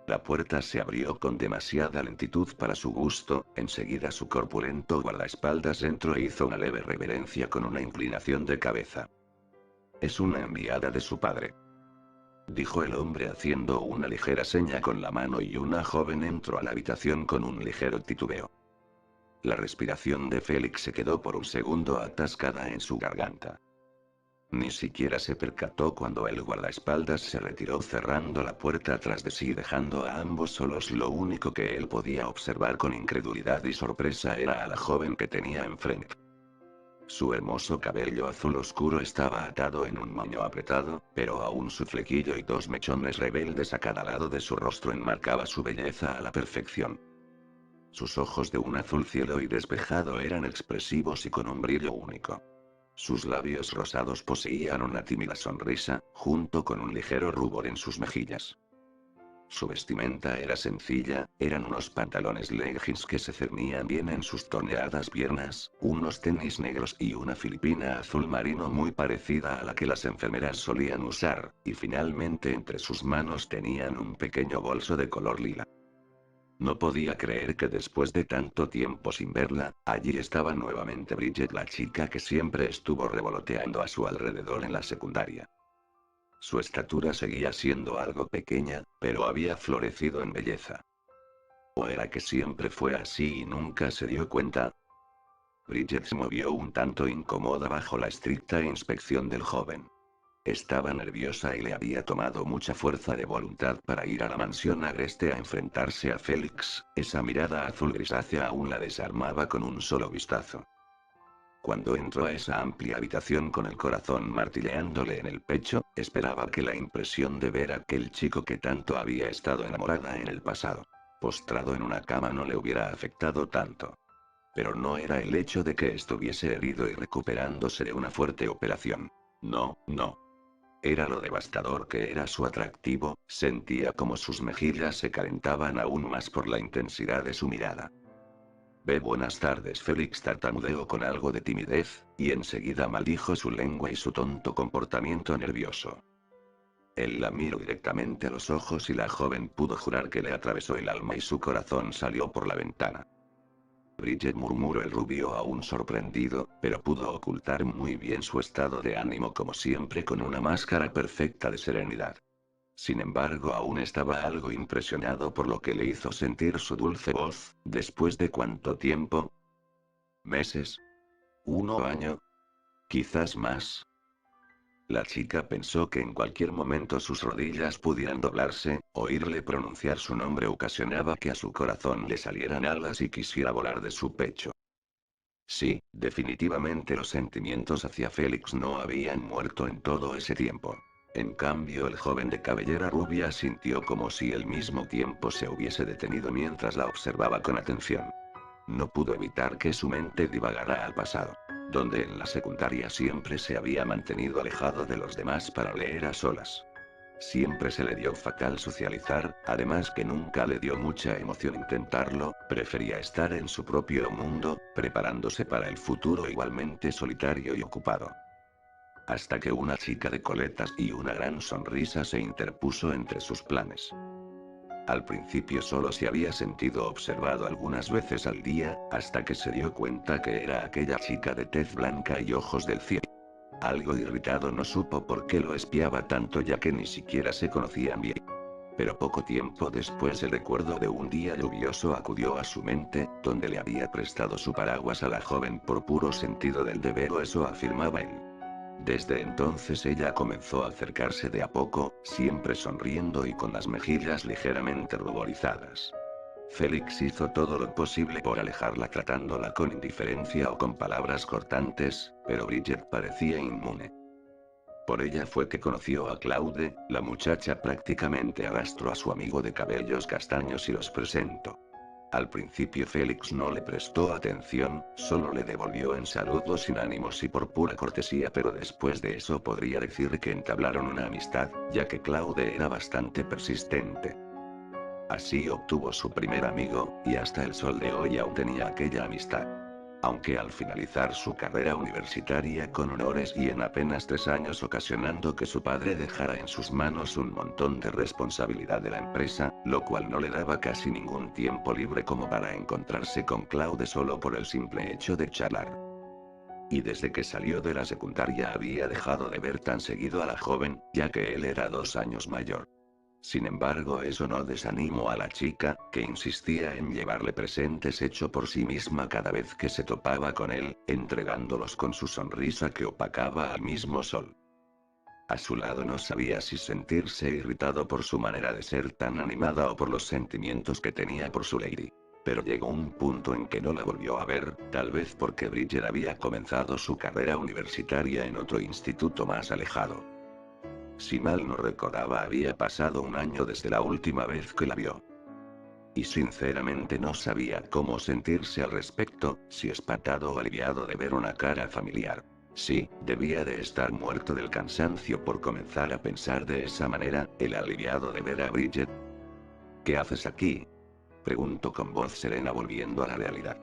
La puerta se abrió con demasiada lentitud para su gusto, enseguida su corpulento guardaespaldas entró e hizo una leve reverencia con una inclinación de cabeza. Es una enviada de su padre, dijo el hombre haciendo una ligera seña con la mano y una joven entró a la habitación con un ligero titubeo. La respiración de Félix se quedó por un segundo atascada en su garganta. Ni siquiera se percató cuando el guardaespaldas se retiró cerrando la puerta tras de sí dejando a ambos solos. Lo único que él podía observar con incredulidad y sorpresa era a la joven que tenía enfrente. Su hermoso cabello azul oscuro estaba atado en un moño apretado, pero aún su flequillo y dos mechones rebeldes a cada lado de su rostro enmarcaba su belleza a la perfección. Sus ojos de un azul cielo y despejado eran expresivos y con un brillo único. Sus labios rosados poseían una tímida sonrisa, junto con un ligero rubor en sus mejillas. Su vestimenta era sencilla, eran unos pantalones leggings que se cernían bien en sus torneadas piernas, unos tenis negros y una filipina azul marino muy parecida a la que las enfermeras solían usar, y finalmente entre sus manos tenían un pequeño bolso de color lila. No podía creer que después de tanto tiempo sin verla, allí estaba nuevamente Bridget, la chica que siempre estuvo revoloteando a su alrededor en la secundaria. Su estatura seguía siendo algo pequeña, pero había florecido en belleza. ¿O era que siempre fue así y nunca se dio cuenta? Bridget se movió un tanto incómoda bajo la estricta inspección del joven. Estaba nerviosa y le había tomado mucha fuerza de voluntad para ir a la mansión agreste a enfrentarse a Félix, esa mirada azul grisácea aún la desarmaba con un solo vistazo. Cuando entró a esa amplia habitación con el corazón martilleándole en el pecho, esperaba que la impresión de ver a aquel chico que tanto había estado enamorada en el pasado, postrado en una cama no le hubiera afectado tanto. Pero no era el hecho de que estuviese herido y recuperándose de una fuerte operación. No, no. Era lo devastador que era su atractivo, sentía como sus mejillas se calentaban aún más por la intensidad de su mirada. Buenas tardes. Félix tartamudeó con algo de timidez, y enseguida maldijo su lengua y su tonto comportamiento nervioso. Él la miró directamente a los ojos y la joven pudo jurar que le atravesó el alma y su corazón salió por la ventana. Bridget, murmuró el rubio aún sorprendido, pero pudo ocultar muy bien su estado de ánimo como siempre con una máscara perfecta de serenidad. Sin embargo, aún estaba algo impresionado por lo que le hizo sentir su dulce voz. ¿Después de cuánto tiempo? ¿Meses? ¿1 año? ¿Quizás más? La chica pensó que en cualquier momento sus rodillas pudieran doblarse, oírle pronunciar su nombre ocasionaba que a su corazón le salieran alas y quisiera volar de su pecho. Sí, definitivamente los sentimientos hacia Félix no habían muerto en todo ese tiempo. En cambio, el joven de cabellera rubia sintió como si el mismo tiempo se hubiese detenido mientras la observaba con atención. No pudo evitar que su mente divagara al pasado, donde en la secundaria siempre se había mantenido alejado de los demás para leer a solas. Siempre se le dio fatal socializar, además que nunca le dio mucha emoción intentarlo, prefería estar en su propio mundo, preparándose para el futuro igualmente solitario y ocupado. Hasta que una chica de coletas y una gran sonrisa se interpuso entre sus planes. Al principio solo se había sentido observado algunas veces al día, hasta que se dio cuenta que era aquella chica de tez blanca y ojos del cielo. Algo irritado no supo por qué lo espiaba tanto ya que ni siquiera se conocían bien. Pero poco tiempo después el recuerdo de un día lluvioso acudió a su mente, donde le había prestado su paraguas a la joven por puro sentido del deber o eso afirmaba él. Desde entonces ella comenzó a acercarse de a poco, siempre sonriendo y con las mejillas ligeramente ruborizadas. Félix hizo todo lo posible por alejarla tratándola con indiferencia o con palabras cortantes, pero Bridget parecía inmune. Por ella fue que conoció a Claude, la muchacha prácticamente arrastró a su amigo de cabellos castaños y los presentó. Al principio Félix no le prestó atención, solo le devolvió en saludos sin ánimos y por pura cortesía, pero después de eso podría decir que entablaron una amistad, ya que Claude era bastante persistente. Así obtuvo su primer amigo, y hasta el sol de hoy aún tenía aquella amistad. Aunque al finalizar su carrera universitaria con honores y en apenas 3 años ocasionando que su padre dejara en sus manos un montón de responsabilidad de la empresa, lo cual no le daba casi ningún tiempo libre como para encontrarse con Claude solo por el simple hecho de charlar. Y desde que salió de la secundaria había dejado de ver tan seguido a la joven, ya que él era 2 años mayor. Sin embargo, eso no desanimó a la chica, que insistía en llevarle presentes hecho por sí misma cada vez que se topaba con él, entregándolos con su sonrisa que opacaba al mismo sol. A su lado no sabía si sentirse irritado por su manera de ser tan animada o por los sentimientos que tenía por su lady. Pero llegó un punto en que no la volvió a ver, tal vez porque Bridget había comenzado su carrera universitaria en otro instituto más alejado. Si mal no recordaba, había pasado un año desde la última vez que la vio. Y sinceramente no sabía cómo sentirse al respecto, si espantado o aliviado de ver una cara familiar. Sí, debía de estar muerto del cansancio por comenzar a pensar de esa manera, el aliviado de ver a Bridget. ¿Qué haces aquí? Preguntó con voz serena, volviendo a la realidad.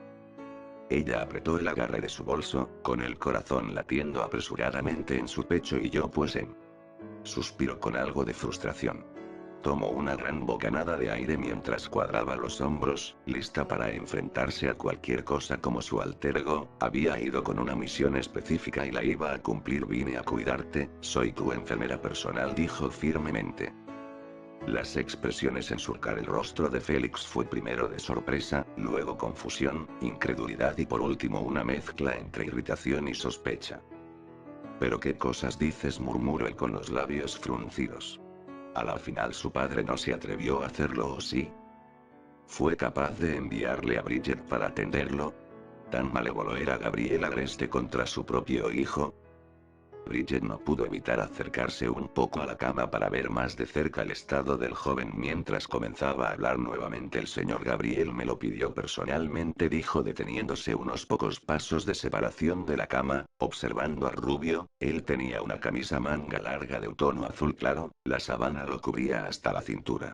Ella apretó el agarre de su bolso, con el corazón latiendo apresuradamente en su pecho, y yo pues suspiró con algo de frustración. Tomó una gran bocanada de aire mientras cuadraba los hombros, lista para enfrentarse a cualquier cosa como su alter ego. Había ido con una misión específica y la iba a cumplir. Vine a cuidarte, soy tu enfermera personal, dijo firmemente. Las expresiones en su cara, el rostro de Félix fue primero de sorpresa, luego confusión, incredulidad y por último una mezcla entre irritación y sospecha. ¿Pero qué cosas dices?, murmuró él con los labios fruncidos. A la final su padre no se atrevió a hacerlo, ¿o sí? ¿Fue capaz de enviarle a Bridget para atenderlo? ¿Tan malévolo era Gabriel Agreste contra su propio hijo? Bridget no pudo evitar acercarse un poco a la cama para ver más de cerca el estado del joven mientras comenzaba a hablar nuevamente. El señor Gabriel me lo pidió personalmente, dijo deteniéndose unos pocos pasos de separación de la cama, observando al rubio. Él tenía una camisa manga larga de un tono azul claro, la sábana lo cubría hasta la cintura.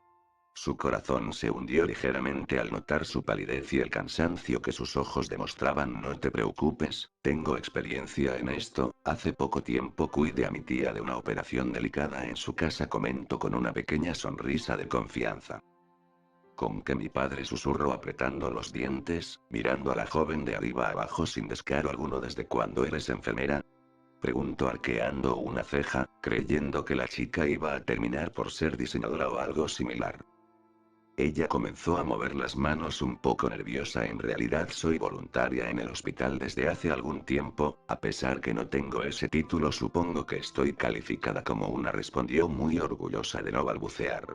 Su corazón se hundió ligeramente al notar su palidez y el cansancio que sus ojos demostraban. No te preocupes, tengo experiencia en esto, hace poco tiempo cuidé a mi tía de una operación delicada en su casa, comentó con una pequeña sonrisa de confianza. Con que mi padre, susurró apretando los dientes, mirando a la joven de arriba abajo sin descaro alguno. ¿Desde cuándo eres enfermera?, preguntó arqueando una ceja, creyendo que la chica iba a terminar por ser diseñadora o algo similar. Ella comenzó a mover las manos un poco nerviosa. En realidad soy voluntaria en el hospital desde hace algún tiempo, a pesar que no tengo ese título supongo que estoy calificada como una, respondió muy orgullosa de no balbucear.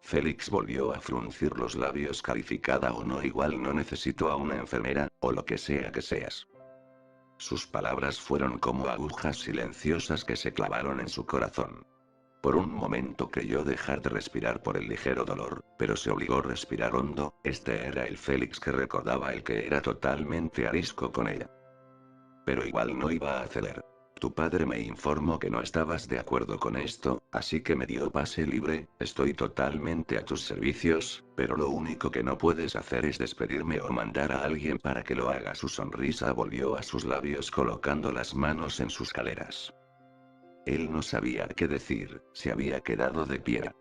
Félix volvió a fruncir los labios. ¿Calificada o no? Igual no necesito a una enfermera, o lo que sea que seas. Sus palabras fueron como agujas silenciosas que se clavaron en su corazón. Por un momento creyó dejar de respirar por el ligero dolor, pero se obligó a respirar hondo. Este era el Félix que recordaba, el que era totalmente arisco con ella. Pero igual no iba a ceder. Tu padre me informó que no estabas de acuerdo con esto, así que me dio pase libre. Estoy totalmente a tus servicios, pero lo único que no puedes hacer es despedirme o mandar a alguien para que lo haga. Su sonrisa volvió a sus labios colocando las manos en sus caderas. Él no sabía qué decir, se había quedado de pie.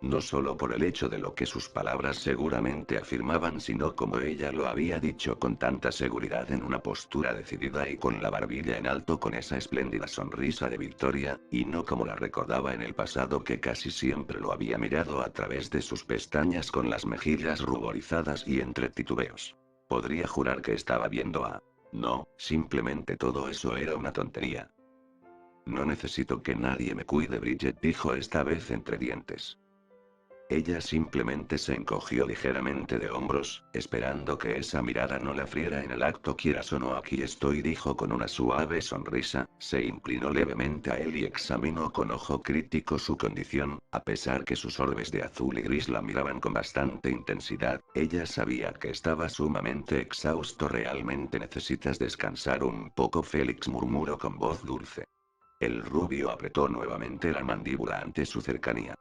No solo por el hecho de lo que sus palabras seguramente afirmaban, sino como ella lo había dicho con tanta seguridad, en una postura decidida y con la barbilla en alto, con esa espléndida sonrisa de victoria, y no como la recordaba en el pasado, que casi siempre lo había mirado a través de sus pestañas con las mejillas ruborizadas y entre titubeos. Podría jurar que estaba viendo a... No, simplemente todo eso era una tontería. No necesito que nadie me cuide, Bridget dijo esta vez entre dientes. Ella simplemente se encogió ligeramente de hombros, esperando que esa mirada no la friera en el acto. Quieras o no, aquí estoy, dijo con una suave sonrisa, se inclinó levemente a él y examinó con ojo crítico su condición. A pesar que sus orbes de azul y gris la miraban con bastante intensidad, ella sabía que estaba sumamente exhausto. Realmente necesitas descansar un poco, Félix murmuró con voz dulce. El rubio apretó nuevamente la mandíbula ante su cercanía.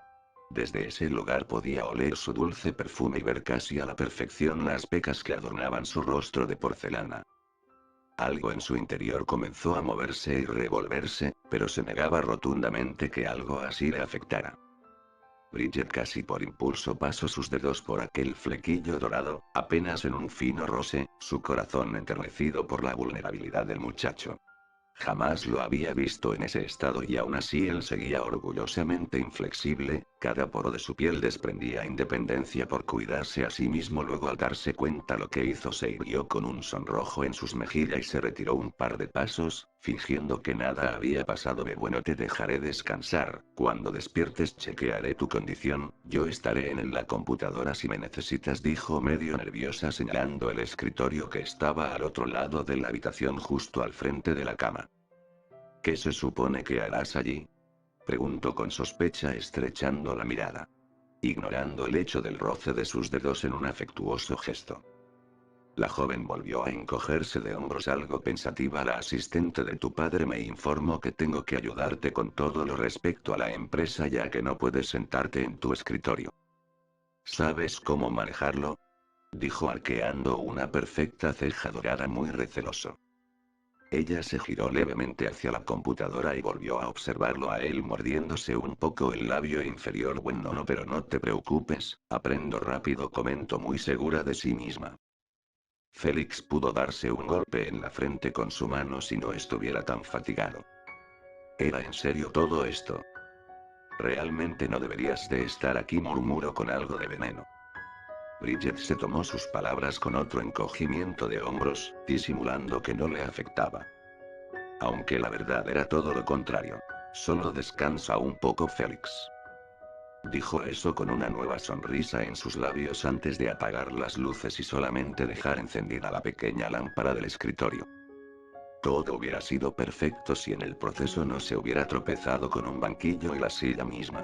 Desde ese lugar podía oler su dulce perfume y ver casi a la perfección las pecas que adornaban su rostro de porcelana. Algo en su interior comenzó a moverse y revolverse, pero se negaba rotundamente que algo así le afectara. Bridget casi por impulso pasó sus dedos por aquel flequillo dorado, apenas en un fino roce, su corazón enternecido por la vulnerabilidad del muchacho. Jamás lo había visto en ese estado y aún así él seguía orgullosamente inflexible, Cada poro de su piel desprendía independencia por cuidarse a sí mismo. Luego, al darse cuenta lo que hizo, se irguió con un sonrojo en sus mejillas y se retiró un par de pasos, fingiendo que nada había pasado. Bueno, te dejaré descansar. Cuando despiertes chequearé tu condición. Yo estaré en la computadora si me necesitas, dijo medio nerviosa, señalando el escritorio que estaba al otro lado de la habitación, justo al frente de la cama. ¿Qué se supone que harás allí?, preguntó con sospecha, estrechando la mirada, ignorando el hecho del roce de sus dedos en un afectuoso gesto. La joven volvió a encogerse de hombros algo pensativa. La asistente de tu padre me informó que tengo que ayudarte con todo lo respecto a la empresa, ya que no puedes sentarte en tu escritorio. ¿Sabes cómo manejarlo?, dijo arqueando una perfecta ceja dorada, muy receloso. Ella se giró levemente hacia la computadora y volvió a observarlo a él, mordiéndose un poco el labio inferior. Bueno, no, pero no te preocupes, aprendo rápido, comentó muy segura de sí misma. Félix pudo darse un golpe en la frente con su mano si no estuviera tan fatigado. ¿Era en serio todo esto? Realmente no deberías de estar aquí, murmuró con algo de veneno. Bridget se tomó sus palabras con otro encogimiento de hombros, disimulando que no le afectaba. Aunque la verdad era todo lo contrario. Solo descansa un poco, Félix. Dijo eso con una nueva sonrisa en sus labios antes de apagar las luces y solamente dejar encendida la pequeña lámpara del escritorio. Todo hubiera sido perfecto si en el proceso no se hubiera tropezado con un banquillo y la silla misma.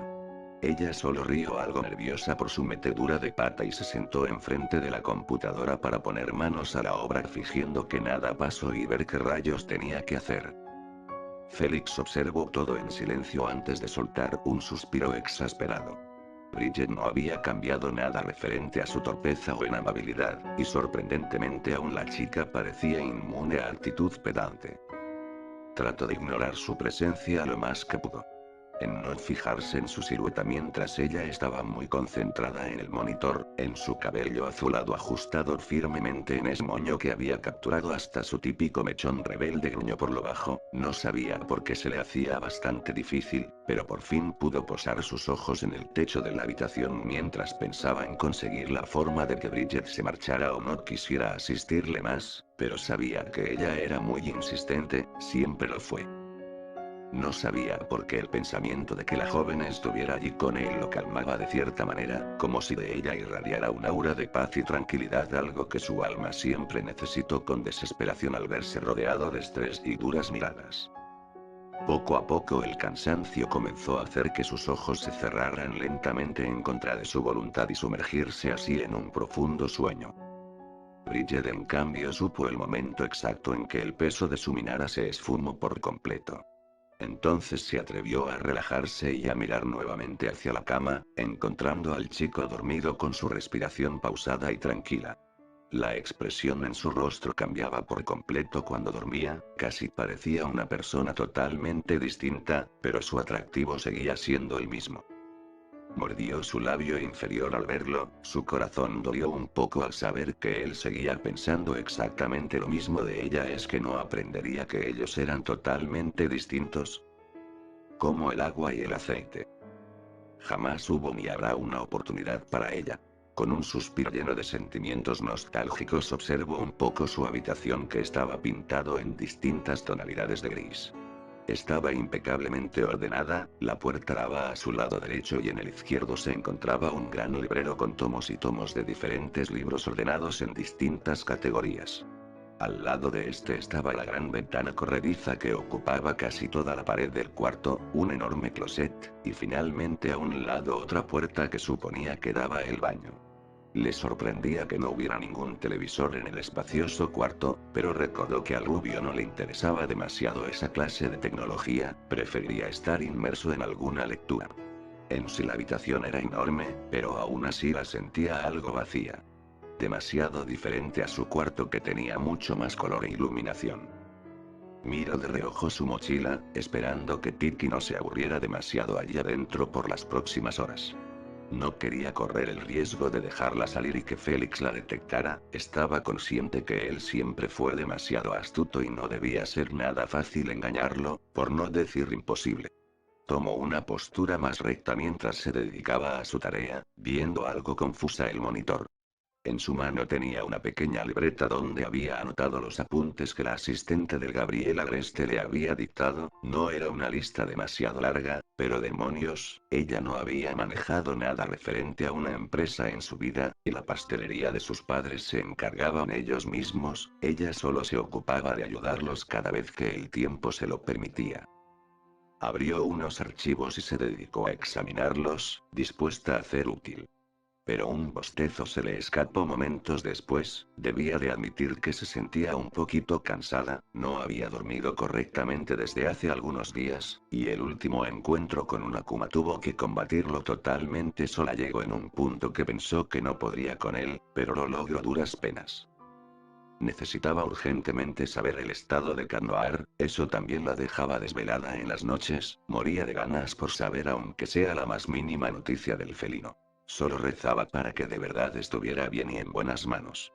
Ella solo rió algo nerviosa por su metedura de pata y se sentó enfrente de la computadora para poner manos a la obra, fingiendo que nada pasó y ver qué rayos tenía que hacer. Félix observó todo en silencio antes de soltar un suspiro exasperado. Bridget no había cambiado nada referente a su torpeza o inamabilidad, y sorprendentemente aún la chica parecía inmune a actitud pedante. Trató de ignorar su presencia lo más que pudo. En no fijarse en su silueta mientras ella estaba muy concentrada en el monitor, en su cabello azulado ajustado firmemente en ese moño que había capturado hasta su típico mechón rebelde gruñó por lo bajo. No sabía por qué se le hacía bastante difícil, pero por fin pudo posar sus ojos en el techo de la habitación mientras pensaba en conseguir la forma de que Bridget se marchara o no quisiera asistirle más, pero sabía que ella era muy insistente, siempre lo fue. No sabía por qué el pensamiento de que la joven estuviera allí con él lo calmaba de cierta manera, como si de ella irradiara un aura de paz y tranquilidad, algo que su alma siempre necesitó con desesperación al verse rodeado de estrés y duras miradas. Poco a poco el cansancio comenzó a hacer que sus ojos se cerraran lentamente en contra de su voluntad y sumergirse así en un profundo sueño. Bridget en cambio supo el momento exacto en que el peso de su mirada se esfumó por completo. Entonces se atrevió a relajarse y a mirar nuevamente hacia la cama, encontrando al chico dormido con su respiración pausada y tranquila. La expresión en su rostro cambiaba por completo cuando dormía, casi parecía una persona totalmente distinta, pero su atractivo seguía siendo el mismo. Mordió su labio inferior al verlo, su corazón dolió un poco al saber que él seguía pensando exactamente lo mismo de ella. ¿Es que no aprendería que ellos eran totalmente distintos? Como el agua y el aceite. Jamás hubo ni habrá una oportunidad para ella. Con un suspiro lleno de sentimientos nostálgicos observó un poco su habitación, que estaba pintado en distintas tonalidades de gris. Estaba impecablemente ordenada, la puerta daba a su lado derecho y en el izquierdo se encontraba un gran librero con tomos y tomos de diferentes libros ordenados en distintas categorías. Al lado de este estaba la gran ventana corrediza que ocupaba casi toda la pared del cuarto, un enorme closet, y finalmente a un lado otra puerta que suponía que daba al baño. Le sorprendía que no hubiera ningún televisor en el espacioso cuarto, pero recordó que al rubio no le interesaba demasiado esa clase de tecnología, preferiría estar inmerso en alguna lectura. En sí la habitación era enorme, pero aún así la sentía algo vacía. Demasiado diferente a su cuarto, que tenía mucho más color e iluminación. Miró de reojo su mochila, esperando que Tiki no se aburriera demasiado allí adentro por las próximas horas. No quería correr el riesgo de dejarla salir y que Félix la detectara. Estaba consciente que él siempre fue demasiado astuto y no debía ser nada fácil engañarlo, por no decir imposible. Tomó una postura más recta mientras se dedicaba a su tarea, viendo algo confusa el monitor. En su mano tenía una pequeña libreta donde había anotado los apuntes que la asistente del Gabriel Agreste le había dictado. No era una lista demasiado larga, pero demonios, ella no había manejado nada referente a una empresa en su vida, y la pastelería de sus padres se encargaban ellos mismos, ella solo se ocupaba de ayudarlos cada vez que el tiempo se lo permitía. Abrió unos archivos y se dedicó a examinarlos, dispuesta a hacer útil. Pero un bostezo se le escapó momentos después. Debía de admitir que se sentía un poquito cansada, no había dormido correctamente desde hace algunos días, y el último encuentro con una Akuma tuvo que combatirlo totalmente sola. Llegó en un punto que pensó que no podría con él, pero lo logró a duras penas. Necesitaba urgentemente saber el estado de Canoar, eso también la dejaba desvelada en las noches, moría de ganas por saber aunque sea la más mínima noticia del felino. Solo rezaba para que de verdad estuviera bien y en buenas manos.